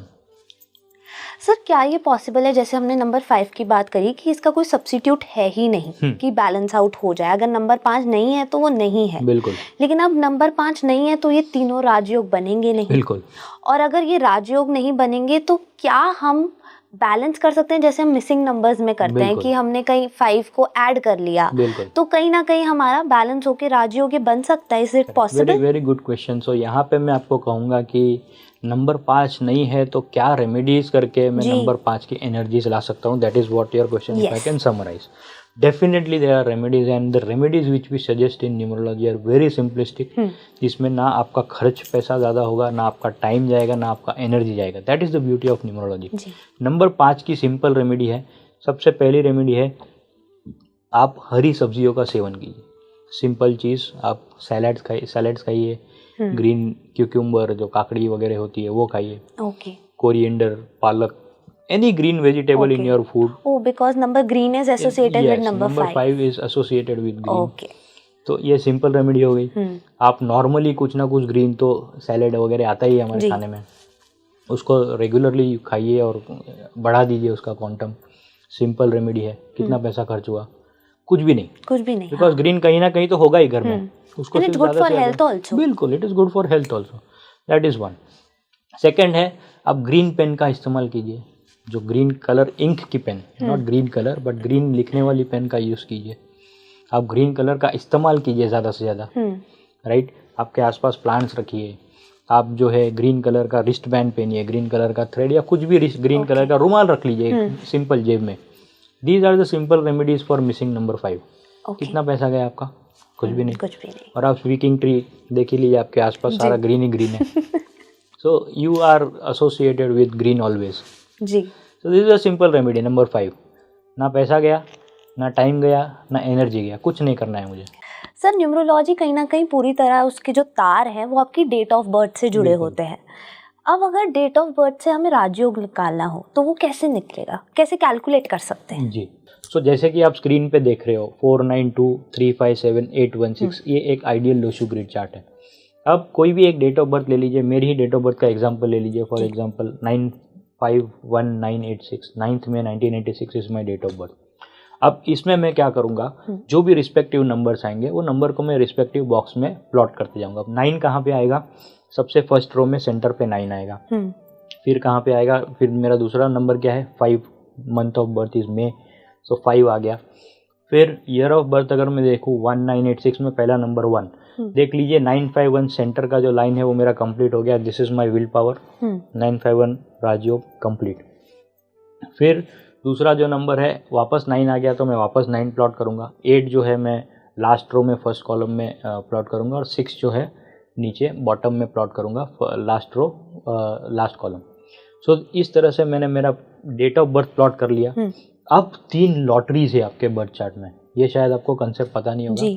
Sir क्या ये possible है, जैसे हमने number 5 की बात करी कि इसका कोई सब्स्टिट्यूट है ही नहीं कि बैलेंस आउट हो जाए. अगर नंबर 5 नहीं है तो वो नहीं है. बिल्कुल. लेकिन अब नंबर 5 नहीं है तो ये तीनों राजयोग बनेंगे नहीं. बिल्कुल. और अगर ये राजयोग नहीं बनेंगे तो क्या हम बैलेंस कर सकते हैं, जैसे हम मिसिंग नंबर्स में करते हैं कि हमने कहीं 5 को ऐड कर लिया तो कहीं ना कहीं हमारा बैलेंस होके राजयोग बन सकता है. Is it possible? Very good question. So यहाँ पे मैं आपको कहूँगा कि नंबर 5 नहीं है तो क्या रेमेडीज करके मैं नंबर 5 की एनर्जीज ला सकता हूँ. That is what your question. If I can summarise, definitely there are remedies and the remedies which we suggest in numerology are very simplistic. इसमें ना आपका खर्च पैसा ज़्यादा होगा, ना आपका टाइम जाएगा, ना आपका एनर्जी जाएगा. That is the beauty of numerology. Number 5 की सिंपल रेमेडी है. सबसे पहली रेमेडी है आप हरी सब्जियों का सेवन कीजिए. सिंपल चीज़, आप सैलड्स खाइए, ग्रीन क्यूक्यूम्बर जो काकड़ी वगैरह होती है वो खाइए. कोरिएंडर, पालक, any green vegetable in your food. Oh, because number green is associated with number 5. Number 5 is associated with green. तो ये सिंपल रेमेडी हो गई. आप नॉर्मली कुछ ना कुछ ग्रीन तो सैलेड वगैरह आता ही है हमारे खाने में, उसको रेगुलरली खाइए और बढ़ा दीजिए उसका क्वांटम. सिंपल रेमेडी है. कितना पैसा खर्च हुआ? कुछ भी नहीं. बिकॉज ग्रीन कहीं ना कहीं तो होगा ही घर में. उसको it good for health also. बिल्कुल, it is good for health also. That is one. Second है आप ग्रीन पेन का इस्तेमाल कीजिए. जो ग्रीन कलर इंक की pen, not green colour but green लिखने वाली पेन का यूज़ कीजिए. आप ग्रीन कलर का इस्तेमाल कीजिए ज़्यादा से ज़्यादा. राइट. आपके आसपास प्लांट्स रखिए. आप जो है ग्रीन कलर का रिस्ट बैंड पहनिए, ग्रीन कलर का थ्रेड या कुछ भी ग्रीन कलर का रुमाल रख लीजिए सिंपल जेब में. These are the simple remedies for missing number 5. कितना पैसा गया आपका? कुछ भी नहीं. और आप स्पीकिंग ट्री देख ही लीजिए, आपके आसपास सारा ग्रीन ही ग्रीन है. So you are associated with green always. जी. So this is a simple remedy number 5. ना पैसा गया, ना टाइम गया, ना एनर्जी गया, कुछ नहीं करना है मुझे. सर न्यूमरोलॉजी कहीं ना कहीं पूरी तरह उसके जो तार हैं वो आपकी डेट ऑफ बर्थ से जुड़े होते हैं. अब अगर डेट ऑफ बर्थ से हमें राजयोग निकालना हो तो वो कैसे निकलेगा, कैसे कैलकुलेट कर सकते हैं? जी. सो जैसे कि आप स्क्रीन पे देख रहे हो 492357816, ये एक आइडियल लोशू ग्रिड चार्ट है. अब कोई भी एक डेट ऑफ बर्थ ले लीजिए. मेरी ही डेट ऑफ बर्थ का एग्जाम्पल ले लीजिए. For example 9/5/1986, 9th May 1986 is my date of birth. अब इसमें मैं क्या करूँगा, जो भी रिस्पेक्टिव नंबर्स आएंगे वो नंबर को मैं रिस्पेक्टिव बॉक्स में प्लॉट करते जाऊँगा. अब 9 कहाँ पे आएगा? सबसे फर्स्ट रो में सेंटर पे 9 आएगा. फिर कहाँ पे आएगा? फिर मेरा दूसरा नंबर क्या है? 5. मंथ ऑफ बर्थ इज मे, सो 5 आ गया. फिर ईयर ऑफ बर्थ अगर मैं देखूँ 1986 में पहला नंबर 1 देख लीजिए. 951 सेंटर का जो लाइन है वो मेरा कंप्लीट हो गया. This is my will power. 951 Rajyog complete. फिर दूसरा जो नंबर है वापस 9 आ गया तो मैं वापस 9 प्लॉट करूँगा. 8 जो है मैं लास्ट रो में फर्स्ट कॉलम में प्लॉट करूँगा और 6 जो है नीचे बॉटम में प्लॉट करूँगा लास्ट रो लास्ट कॉलम. सो इस तरह से मैंने मेरा डेट ऑफ बर्थ प्लॉट कर लिया. अब 3 लॉटरीज है आपके बर्थ चार्ट में. ये शायद आपको कंसेप्ट पता नहीं होगा.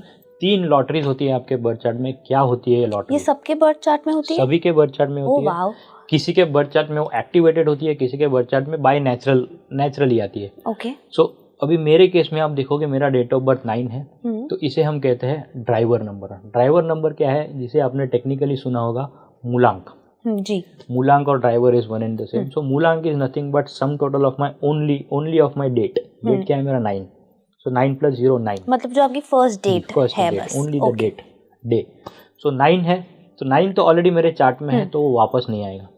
3 लॉटरीज होती है आपके बर्थ चार्ट में. क्या होती है ये लॉटरी? ये सबके बर्थ चार्ट में होती है? सभी के बर्थ चार्ट में होती है. किसी के बर्थ चार्ट में वो एक्टिवेटेड होती है, किसी के बर्थ चार्ट में बाय नेचुरली आती है. ओके. सो अभी मेरे केस में आप देखोगे मेरा डेट ऑफ बर्थ 9 है. तो इसे हम कहते हैं ड्राइवर नंबर. ड्राइवर नंबर क्या है? जिसे आपने टेक्निकली सुना होगा मूलांक. जी. मूलांक और driver is one and the same. So मूलांक is nothing but sum total of my only of my date. Date क्या है मेरा? 9. सो 9 + 0 9. मतलब जो आपकी फर्स्ट डेट है बस. Only the date day. So 9 है तो 9 तो ऑलरेडी मेरे चार्ट में है तो वो वापस नहीं आएगा.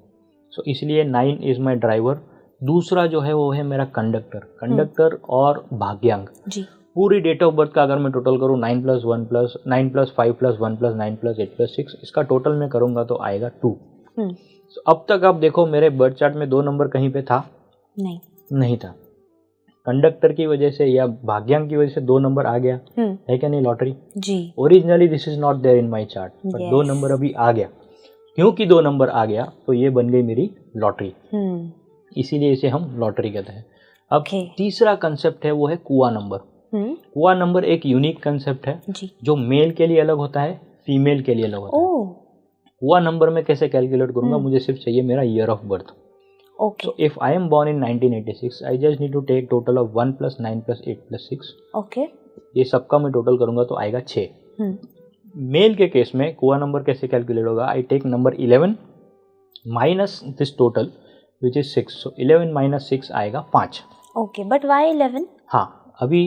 सो इसलिए 9 इज माई ड्राइवर. दूसरा जो है वो है मेरा कंडक्टर और भाग्यांक. जी. पूरी डेट ऑफ बर्थ का अगर मैं टोटल करूँ 9 + 1 + 9 + 5 + 1 + 9 + 8 + 6, इसका टोटल मैं करूँगा तो आएगा 2. So, अब तक आप देखो मेरे बर्थ चार्ट में 2 नंबर कहीं पे था? नहीं था. कंडक्टर की वजह से या भाग्यांक की वजह से 2 नंबर आ गया है क्या नहीं? लॉटरी. जी. Originally this is not there in my chart but 2 number अभी आ गया. क्योंकि 2 नंबर आ गया तो ये बन गई मेरी लॉटरी, इसीलिए इसे हम लॉटरी कहते हैं। अब तीसरा कंसेप्ट है वो है कुआ नंबर। कुआ नंबर एक यूनिक कंसेप्ट है जो मेल के लिए अलग होता है, फीमेल के लिए अलग होता है। कुआ नंबर में कैसे कैलकुलेट करूंगा, मुझे सिर्फ चाहिए मेरा year of birth. So if I am born in 1986, I just need to take total of 1 plus 9 plus 8 plus 6. ये सबका मैं टोटल करूंगा तो आएगा 6। मेल के केस में कुआ नंबर कैसे कैलकुलेट होगा, I take number 11 minus this total which is 6, सो 11 माइनस 6 आएगा 5। Okay, but why 11? हाँ, अभी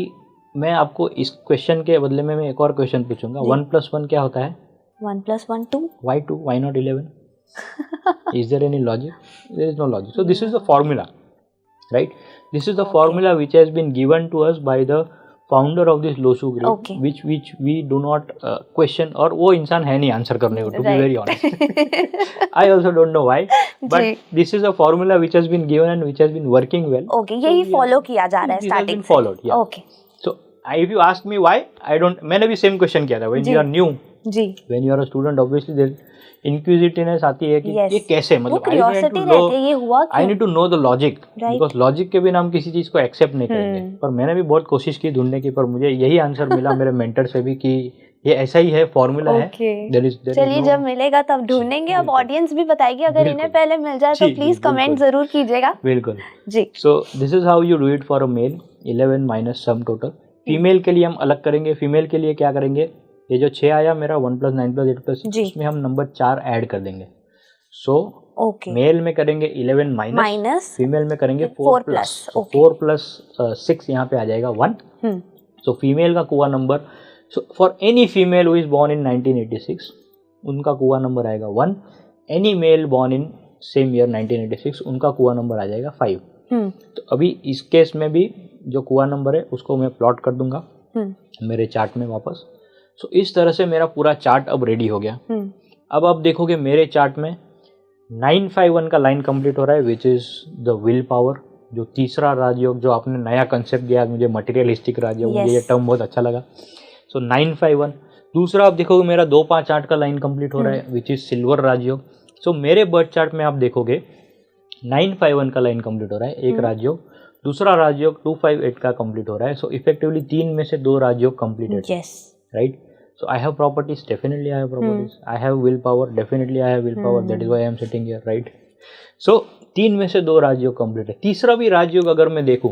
मैं आपको इस क्वेश्चन के बदले में मैं एक और क्वेश्चन पूछूंगा। 1 plus 1 क्या होता है? 1 plus 1 2। Why 2? Why not 11? Is there any logic? There is no logic. So this is the formula, right? This is the formula which has been given to us by the founder of this Loshu group, which we do not question, और वो इंसान है नहीं answer करने को, to be very honest. I also don't know why, but this is a formula which has been given and which has been working well. Okay, यही follow किया जा रहा है starting से. Followed, yeah. Okay. So if you ask me why, I don't. मैंने भी same question किया था when you are new. जी. When you are a student, obviously there inquisitiveness आती है कि ये कैसे, मतलब I need to know the logic, because logic के बिना हम किसी चीज को एक्सेप्ट नहीं करेंगे। पर मैंने भी बहुत कोशिश की ढूंढने की, पर मुझे यही आंसर मिला मेरे मेंटर से भी कि ये ऐसा ही है, फॉर्मूला है। चलिए जब मिलेगा तब ढूंढेंगे। अब ऑडियंस भी बताएगी, अगर इन्हें पहले मिल जाए तो प्लीज कमेंट जरूर कीजिएगा। बिल्कुल जी। So this is how you do it for a male, 11 minus sum total. Female के लिए हम अलग करेंगे। फीमेल के लिए क्या करेंगे, ये जो 6 आया मेरा 1 plus 9 plus 8 plus 6, इसमें हम नंबर 4 ऐड कर देंगे। सो मेल में करेंगे 11 माइनस, फीमेल में करेंगे 4 प्लस। 4 प्लस 6 यहाँ पे आ जाएगा 1। सो फीमेल का kua number, so for any female who is born in 1986 उनका कुआ नंबर आएगा 1। Any male born in same year 1986 उनका कुआ नंबर आ जाएगा 5। तो अभी इस केस में भी जो कुआ नंबर है उसको मैं प्लॉट कर दूंगा मेरे चार्ट में वापस। सो इस तरह से मेरा पूरा चार्ट अब रेडी हो गया। अब आप देखोगे मेरे चार्ट में 951 का लाइन कंप्लीट हो रहा है, विच इज द विल पावर, जो तीसरा राजयोग जो आपने नया कंसेप्ट दिया मुझे, मटेरियलिस्टिक राजयोग, मुझे ये टर्म बहुत अच्छा लगा। सो 951। दूसरा आप देखोगे मेरा 258 का लाइन कंप्लीट हो रहा है, विच इज सिल्वर राजयोग। सो मेरे बर्थ चार्ट में आप देखोगे 951 का लाइन कंप्लीट हो रहा है, एक राजयोग। दूसरा राजयोग 258 का कंप्लीट हो रहा है। सो इफेक्टिवली 3 में से 2 राजयोग completed, right. So I have properties, definitely I have properties. I have willpower, definitely I have willpower. That is why I am sitting here, right? So 3 में से 2 राजयोग कंप्लीट है। तीसरा भी राजयोग अगर मैं देखूं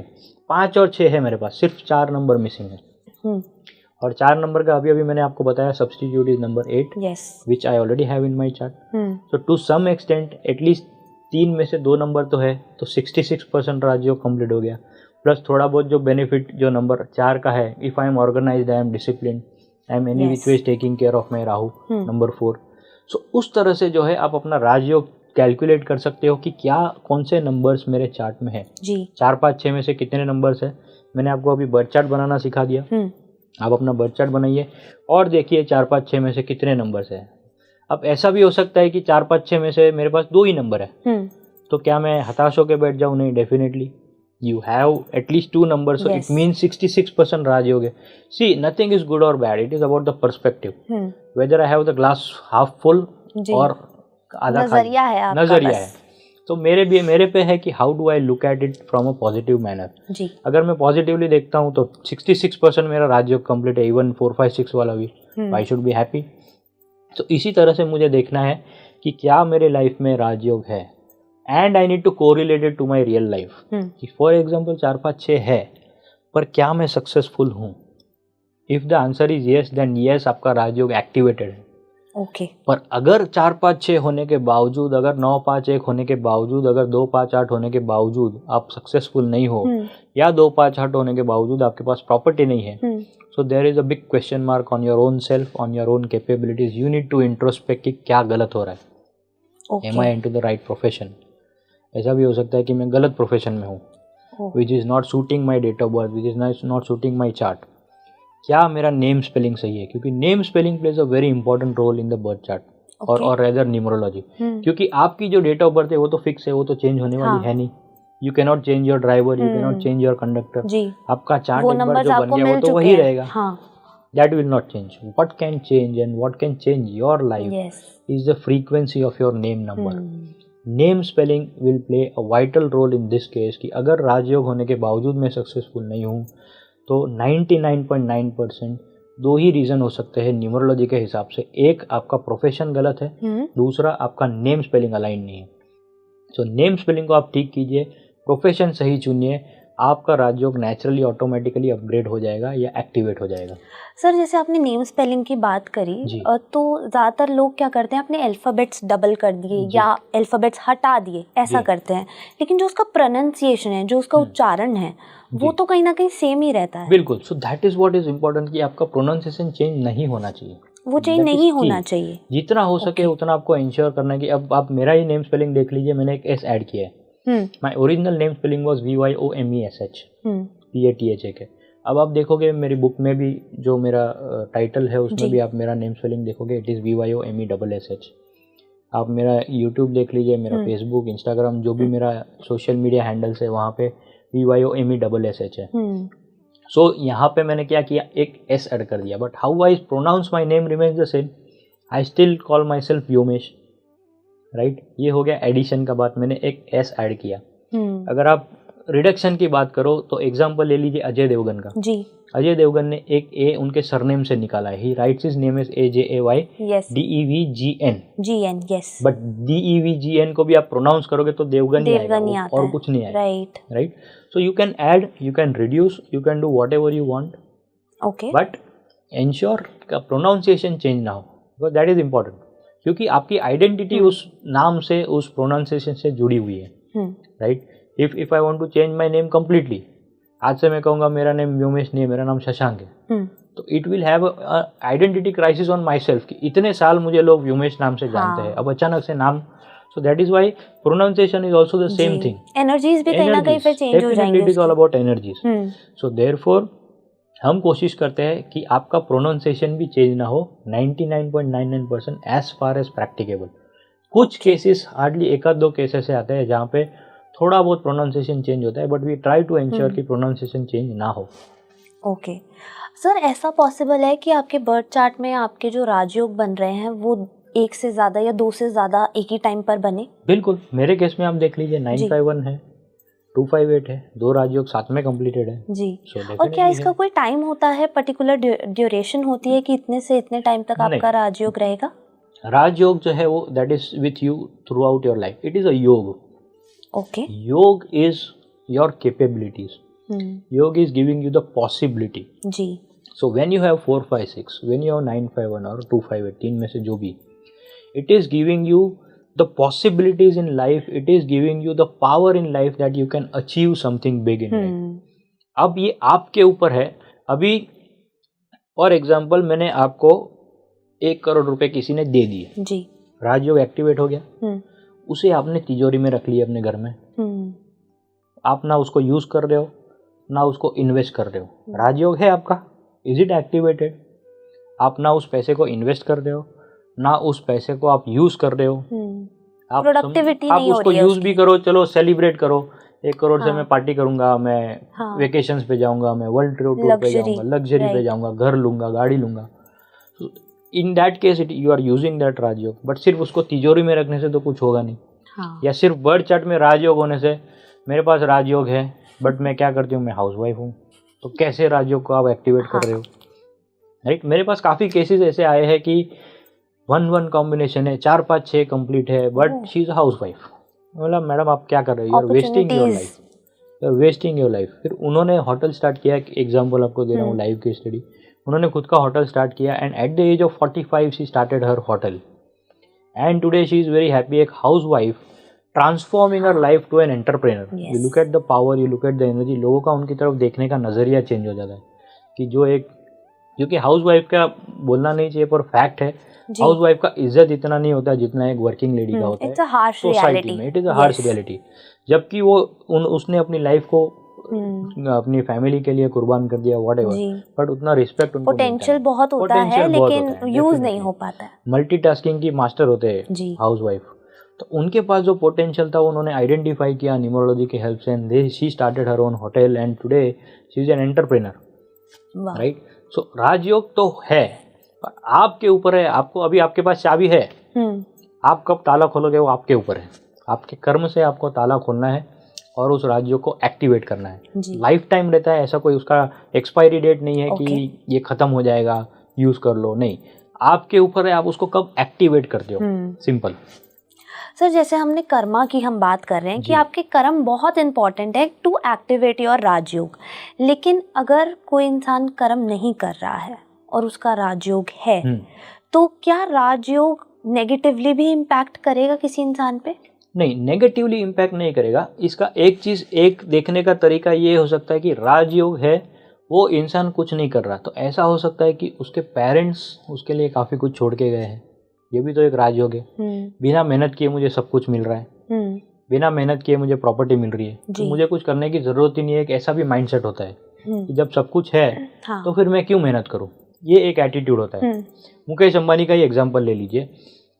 5 और 6 है मेरे पास, सिर्फ 4 नंबर मिसिंग है। और 4 नंबर का अभी मैंने आपको बताया substitute is number 8, which I already have in my chart. So to some extent at least 3 में से 2 नंबर तो है, तो 66% राजयोग कंप्लीट हो गया। प्लस थोड़ा बहुत जो बेनिफिट जो नंबर 4 का है, if I am organised, I am discipline, I am any which ways taking care of my Rahu, number 4। So उस तरह से जो है आप अपना राजयोग कैलकुलेट कर सकते हो कि क्या कौन से नंबर्स मेरे चार्ट में है जी। 4 5 6 में से कितने नंबर्स है। मैंने आपको अभी बर्थ चार्ट बनाना सिखा दिया, आप अपना बर्थ चार्ट बनाइए और देखिए 4 5 6 में से कितने नंबर्स है। अब ऐसा भी हो सकता है कि 4 5 6 में से मेरे पास 2 ही नंबर है, तो क्या मैं हताश होकर बैठ जाऊँ? नहीं, definitely you have at least 2 numbers, so it means 66% राजयोग है। See, nothing is good or bad, it is about the perspective, whether I have the glass half full और आधा खाली, नजरिया है। तो मेरे पे है कि how do I look at it from a positive manner. अगर मैं पॉजिटिवली देखता हूँ तो 66% मेरा राजयोग कंप्लीट है, इवन 4 5 6 वाला भी, आई शुड बी हैप्पी। तो इसी तरह से मुझे देखना है कि क्या मेरे लाइफ में राजयोग है, and I need to correlated to my real life. For example 4 5 6 है, पर क्या मैं सक्सेसफुल हूँ? If the answer is yes, then yes, आपका राजयोग एक्टिवेटेड है। ओके। पर अगर 4 5 6 होने के बावजूद, अगर 9 5 1 होने के बावजूद, अगर 2 5 8 होने के बावजूद आप सक्सेसफुल नहीं हो, या 2 5 8 होने के बावजूद आपके पास प्रॉपर्टी नहीं है, so there is a big question mark on your own self, on your own capabilities. You need to introspect कि क्या गलत हो रहा है। Am I into the right profession? ऐसा भी हो सकता है कि मैं गलत प्रोफेशन में हूँ, which is not suiting my date of birth, which is not suiting my chart. क्या मेरा नेम स्पेलिंग सही है? क्योंकि name spelling plays a very important role in the birth chart, और रेदर न्यूमरोलॉजी। क्योंकि आपकी जो डेट ऑफ बर्थ है वो तो फिक्स है, वो तो चेंज होने वाली है नहीं। You can not change your driver, you can not change your conductor. आपका चार्ट एक बार जो बन गया वो तो वही रहेगा। that will not change. What can change and what can change your life Yes. is the frequency of your name number. Name spelling will play a vital role in this case कि अगर राजयोग होने के बावजूद मैं successful नहीं हूँ तो 99.9% दो ही रीज़न हो सकते हैं न्यूमरोलॉजी के हिसाब से. एक, आपका प्रोफेशन गलत है. दूसरा, आपका नेम स्पेलिंग अलाइन नहीं है. सो नेम स्पेलिंग को आप ठीक कीजिए, प्रोफेशन सही चुनिए, आपका राजयोग नेचुरली ऑटोमेटिकली अपग्रेड हो जाएगा या एक्टिवेट हो जाएगा. सर, जैसे आपने नेम स्पेलिंग की बात करी तो ज़्यादातर लोग क्या करते हैं, अपने अल्फ़ाबेट्स डबल कर दिए या अल्फ़ाबेट्स हटा दिए, ऐसा करते हैं. लेकिन जो उसका प्रोनाउंसिएशन है, जो उसका उच्चारण है, वो तो कहीं ना कहीं सेम ही रहता है. बिल्कुल. सो that is what is important कि आपका प्रोनाउंसिएशन चेंज नहीं होना चाहिए. वो चेंज नहीं होना चाहिए. जितना हो सके उतना आपको इंश्योर करना है कि अब आप मेरा ही नेम स्पेलिंग देख लीजिए, मैंने एक एस ऐड किया है. My original name spelling was VYOMESH PATHA. अब आप देखोगे मेरी बुक में भी जो मेरा टाइटल है उसमें भी आप मेरा नेम स्पेलिंग देखोगे, इट इज़ VYOMESSH. आप मेरा यूट्यूब देख लीजिए, मेरा फेसबुक, इंस्टाग्राम, जो भी मेरा सोशल मीडिया हैंडल्स है वहाँ पे VYOMESSH है. सो यहाँ पे मैंने क्या किया, एक एस ऐड कर दिया. But how I pronounce my name remains the same. I still call myself Vyomesh. Right, ये हो गया एडिशन का बात, मैंने एक एस ऐड किया. अगर आप रिडक्शन की बात करो तो एग्जांपल ले लीजिए अजय देवगन का. जी. अजय देवगन ने एक ए उनके सरनेम से निकाला है. ही rights his name is AJAY DEVGN. Yes. But DEVGN को भी आप प्रोनाउंस करोगे तो देवगन ही आएगा और कुछ नहीं आएगा. Right. So you can add, you can reduce, you can do what ever you want. Okay. But ensure का प्रोनाउंसिएशन चेंज ना हो, बिकॉज दैट इज इम्पोर्टेंट. क्योंकि आपकी आइडेंटिटी उस नाम से, उस प्रोनाउंसिएशन से जुड़ी हुई है. Right. If I want to change my name completely, आज से मैं कहूँगा मेरा नेम व्योमेश नहीं है, मेरा नाम शशांक है, तो it will have identity crisis on my self कि इतने साल मुझे लोग व्योमेश नाम से जानते हैं, अब अचानक से नाम. So that is why pronunciation is also the same thing. Energies भी कहीं ना कहीं फिर चेंज हो जाएंगे. It is all about energies. So therefore हम कोशिश करते हैं कि आपका प्रोनाउंसिएशन भी चेंज ना हो 99.99% एज फार एज प्रैक्टिकेबल. कुछ केसेस, हार्डली एक आध दो केसेस से आते हैं जहाँ पे थोड़ा बहुत प्रोनाउंसिएशन चेंज होता है, but we try to ensure कि प्रोनाउंसिएशन चेंज ना हो. ओके सर, ऐसा पॉसिबल है कि आपके बर्थ चार्ट में आपके जो राजयोग बन रहे हैं वो एक से ज़्यादा या दो से ज़्यादा एक ही टाइम पर बने? बिल्कुल. मेरे केस में आप देख लीजिए 951 है, 258 है, दो राजयोग साथ में कंप्लीटेड है. जी. और क्या इसका कोई टाइम होता है, पर्टिकुलर ड्यूरेशन होती है कि इतने से इतने टाइम तक आपका राजयोग रहेगा? राजयोग जो है वो that is with you throughout your life. It is a yoga. Okay. Yoga is your capabilities. Yoga is giving you the possibility. जी. So when you have 4, 5, 6, when you have 951 और 258, तीन में से जो भी, it is giving you the possibilities in life, it is giving you the power in life that you can achieve something big in life. अब ये आपके ऊपर है. अभी फॉर एग्जाम्पल मैंने आपको 1 करोड़ रुपए किसी ने दे दिए जी. राजयोग एक्टिवेट हो गया. उसे आपने तिजोरी में रख लिया अपने घर में. आप ना उसको यूज कर रहे हो ना उसको इन्वेस्ट कर रहे हो. राजयोग है आपका, इज इट एक्टिवेटेड? आप ना उस पैसे को इन्वेस्ट कर रहे हो ना उस पैसे को आप यूज कर रहे हो. आप प्रोडक्टिविटी आप नहीं हो उसको रही है यूज भी करो, चलो सेलिब्रेट करो. 1 करोड़ से मैं पार्टी करूंगा, मैं वेकेशंस पे जाऊंगा, मैं वर्ल्ड टूर पे जाऊंगा, लग्जरी पे जाऊंगा, घर लूंगा, गाड़ी लूंगा. In that case you are using that Rajyoga. But सिर्फ उसको तिजोरी में रखने से तो कुछ होगा नहीं. या सिर्फ बर्थ चार्ट में राजयोग होने से, मेरे पास राजयोग है बट मैं क्या करती हूँ, मैं हाउसवाइफ हूँ, तो कैसे राजयोग को आप एक्टिवेट कर रहे हो? राइट. मेरे पास काफ़ी केसेस ऐसे आए हैं कि 1-1 कॉम्बिनेशन है, 4, 5, 6 कंप्लीट है, but she is a housewife. बोला मैडम आप क्या कर रहे हो, you are wasting your life, you are wasting your life. फिर उन्होंने होटल स्टार्ट किया. एग्जाम्पल आपको दे रहा हूँ लाइव की स्टडी. उन्होंने खुद का होटल स्टार्ट किया and at the age of 45 she started her hotel and today she is very happy. एक housewife transforming her life to an entrepreneur. You look at the power, you look at the energy. लोगों का उनकी तरफ देखने का नजरिया change हो जाता है कि जो एक, क्योंकि हाउसवाइफ का बोलना नहीं चाहिए पर फैक्ट है, हाउसवाइफ का इज्जत इतना नहीं होता जितना एक वर्किंग लेडी का होता है सोसाइटी में. It is a harsh reality. जबकि वो उसने अपनी लाइफ को अपनी फैमिली के लिए कुर्बान कर दिया, व्हाटएवर, बट उतना रिस्पेक्ट उनको पोटेंशियल बहुत होता है लेकिन यूज नहीं हो पाता है. मल्टीटास्किंग की मास्टर होते हैं हाउसवाइफ. तो उनके पास जो पोटेंशियल था उन्होंने आइडेंटिफाई किया न्यूमरोलॉजी के हेल्प से and she started her own hotel and today she is an entrepreneur. Right. So राजयोग तो है, पर आपके ऊपर है। आपको अभी आपके पास चाबी है, आप कब ताला खोलोगे वो आपके ऊपर है। आपके कर्म से आपको ताला खोलना है और उस राजयोग को एक्टिवेट करना है। लाइफ टाइम रहता है, ऐसा कोई उसका एक्सपायरी डेट नहीं है कि ये खत्म हो जाएगा यूज कर लो, नहीं, आपके ऊपर है आप उसको कब एक्टिवेट करते हो। सिंपल। सर जैसे हमने कर्मा की हम बात कर रहे हैं कि आपके कर्म बहुत इंपॉर्टेंट है टू एक्टिवेट योर राजयोग, लेकिन अगर कोई इंसान कर्म नहीं कर रहा है और उसका राजयोग है तो क्या राजयोग नेगेटिवली भी इम्पैक्ट करेगा किसी इंसान पे? नहीं, नेगेटिवली इम्पैक्ट नहीं करेगा। इसका एक देखने का तरीका ये हो सकता है कि राजयोग है, वो इंसान कुछ नहीं कर रहा, तो ऐसा हो सकता है कि उसके पेरेंट्स उसके लिए काफ़ी कुछ छोड़ के गए हैं, ये भी तो एक राजयोग है। बिना मेहनत किए मुझे सब कुछ मिल रहा है, बिना मेहनत किए मुझे प्रॉपर्टी मिल रही है, तो मुझे कुछ करने की ज़रूरत ही नहीं है। एक ऐसा भी माइंडसेट होता है कि जब सब कुछ है तो फिर मैं क्यों मेहनत करूँ, ये एक एटीट्यूड होता है। मुकेश अंबानी का ही एग्जाम्पल ले लीजिए,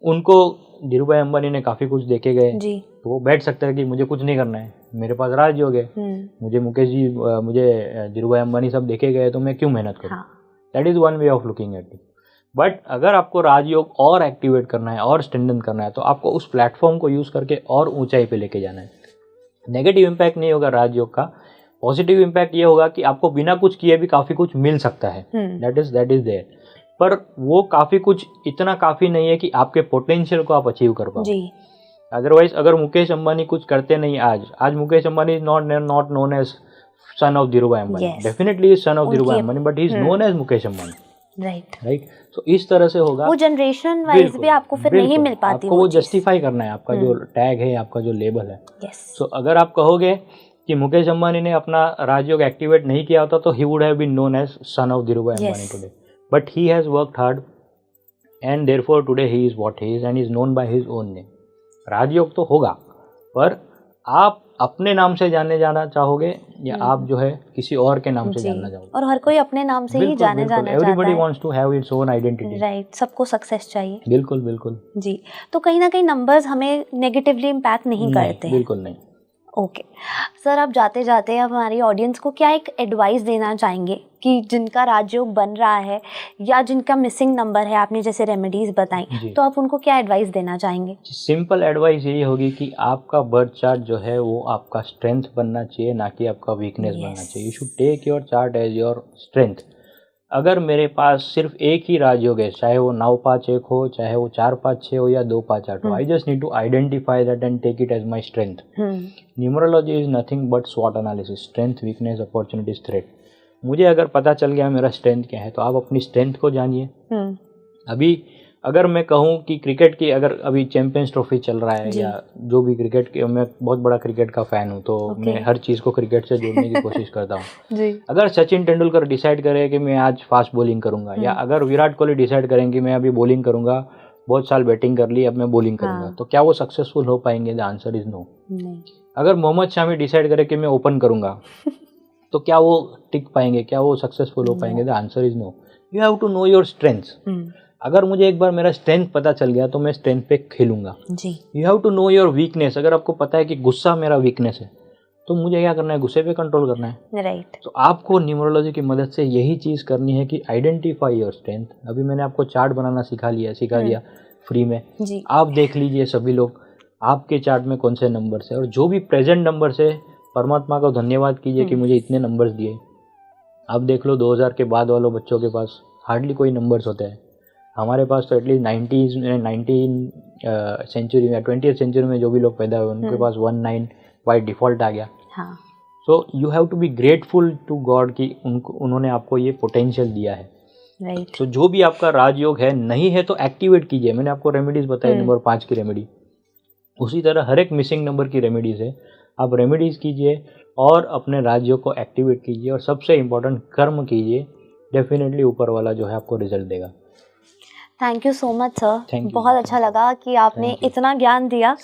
उनको धीरू भाई अंबानी ने काफ़ी कुछ देखे गए, तो वो बैठ सकते हैं कि मुझे कुछ नहीं करना है, मेरे पास राजयोग है, मुझे मुकेश जी मुझे धीरू भाई अंबानी सब देखे गए, तो मैं क्यों मेहनत करूँ। That is one way of looking at it. But अगर आपको राजयोग और एक्टिवेट करना है और स्ट्रेंथन करना है तो आपको उस प्लेटफॉर्म को यूज़ करके और ऊंचाई पे लेके जाना है। नेगेटिव इम्पैक्ट नहीं होगा राजयोग का, पॉजिटिव इम्पैक्ट ये होगा कि आपको बिना कुछ किए भी काफ़ी कुछ मिल सकता है। दैट इज़ देयर, पर वो काफ़ी कुछ इतना काफ़ी नहीं है कि आपके पोटेंशियल को आप अचीव कर पाओ। अदरवाइज अगर मुकेश अंबानी कुछ करते नहीं, आज Mukesh Ambani is not known as son of Dhirubhai Ambani, definitely son of Dhirubhai Ambani, but he is known as Mukesh Ambani. Right. तो इस तरह से होगा, वो जनरेशन वाइज भी आपको फिर नहीं मिल पाती, आपको वो जस्टिफाई करना है, आपका जो टैग है, आपका जो लेबल है। सो अगर आप कहोगे कि मुकेश अंबानी ने अपना राजयोग एक्टिवेट नहीं किया होता तो he would have been known as son of Dhirubhai Ambani today, but he has worked hard and therefore today he is what he is and is known by his own name. राजयोग तो होगा, पर आप अपने नाम से जाना चाहोगे या आप जो है किसी और के नाम से जानना चाहोगे? और हर कोई अपने नाम से ही जाना चाहता है। Everybody wants to have its own identity. Right, सबको सक्सेस चाहिए। बिल्कुल जी। तो कहीं ना कहीं नंबर्स हमें नेगेटिवली इम्पैक्ट नहीं करते। बिल्कुल नहीं। ओके सर, अब जाते जाते हमारी ऑडियंस को क्या एक एडवाइस देना चाहेंगे कि जिनका राजयोग बन रहा है या जिनका मिसिंग नंबर है, आपने जैसे रेमेडीज बताई, तो आप उनको क्या एडवाइस देना चाहेंगे? सिंपल एडवाइस यही होगी कि आपका बर्थ चार्ट जो है वो आपका स्ट्रेंथ बनना चाहिए, ना कि आपका वीकनेस बनना चाहिए। You should take your chart as your strength. अगर मेरे पास सिर्फ एक ही राजयोग है, चाहे वो 9-5-1 हो, चाहे वो 4-5-6 हो या 2-5-8 हो, I just need to identify that and take it as my strength. Numerology is nothing but स्वॉट analysis, strength, weakness, opportunities, threat. मुझे अगर पता चल गया मेरा स्ट्रेंथ क्या है, तो आप अपनी स्ट्रेंथ को जानिए। अभी अगर मैं कहूँ कि क्रिकेट की अगर अभी चैंपियंस ट्रॉफी चल रहा है या जो भी क्रिकेट के, मैं बहुत बड़ा क्रिकेट का फैन हूँ, तो मैं हर चीज़ को क्रिकेट से जोड़ने की कोशिश करता हूँ। अगर सचिन तेंदुलकर डिसाइड करे कि मैं आज फास्ट बॉलिंग करूँगा, या अगर विराट कोहली डिसाइड करें कि मैं अभी बॉलिंग करूँगा, बहुत साल बैटिंग कर ली, अब मैं बॉलिंग करूँगा, तो क्या वो सक्सेसफुल हो पाएंगे? The answer is no. अगर मोहम्मद शामी डिसाइड करे कि मैं ओपन करूँगा, तो क्या वो टिक पाएंगे? क्या वो सक्सेसफुल हो पाएंगे? The answer is no. You have to know your strengths. अगर मुझे एक बार मेरा स्ट्रेंथ पता चल गया तो मैं स्ट्रेंथ पे खेलूंगा। You have to know your weakness. अगर आपको पता है कि गुस्सा मेरा वीकनेस है, तो मुझे क्या करना है? गुस्से पे कंट्रोल करना है। राइट। तो आपको न्यूमरोलॉजी की मदद से यही चीज़ करनी है कि आइडेंटिफाई योर स्ट्रेंथ। अभी मैंने आपको चार्ट बनाना सिखा दिया फ्री में। आप देख लीजिए सभी लोग, आपके चार्ट में कौन से नंबर्स है, और जो भी प्रेजेंट नंबर्स है, परमात्मा को धन्यवाद कीजिए कि मुझे इतने नंबर्स दिए। आप देख लो 2000 के बाद वालों बच्चों के पास हार्डली कोई नंबर्स होते हैं। हमारे पास तो एटलीस्ट 19 सेंचुरी में, 20th सेंचुरी में जो भी लोग पैदा हुए उनके पास 19 बाय डिफ़ॉल्ट आ गया। So you have to be grateful to God कि उन्होंने आपको ये पोटेंशियल दिया है। राइट। सो जो भी आपका राजयोग है, नहीं है तो एक्टिवेट कीजिए। मैंने आपको रेमेडीज बताई, नंबर 5 की रेमेडी, उसी तरह हर एक मिसिंग नंबर की रेमेडीज है। आप रेमेडीज कीजिए और अपने राजयोग को एक्टिवेट कीजिए, और सबसे इम्पोर्टेंट कर्म कीजिए। डेफिनेटली ऊपर वाला जो है आपको रिजल्ट देगा। Thank you so much sir, बहुत अच्छा लगा कि आपने इतना ज्ञान दिया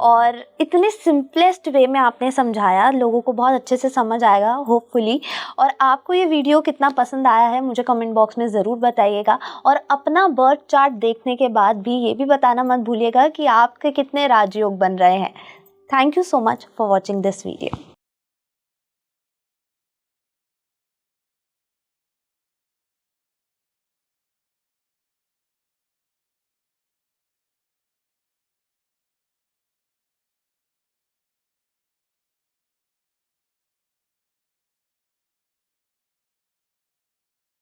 और इतने सिंपलेस्ट वे में आपने समझाया, लोगों को बहुत अच्छे से समझ आएगा होपफुली। और आपको ये वीडियो कितना पसंद आया है मुझे कमेंट बॉक्स में ज़रूर बताइएगा, और अपना बर्थ चार्ट देखने के बाद भी ये भी बताना मत भूलिएगा कि आपके कितने राजयोग बन रहे हैं। Thank you so much for watching this video.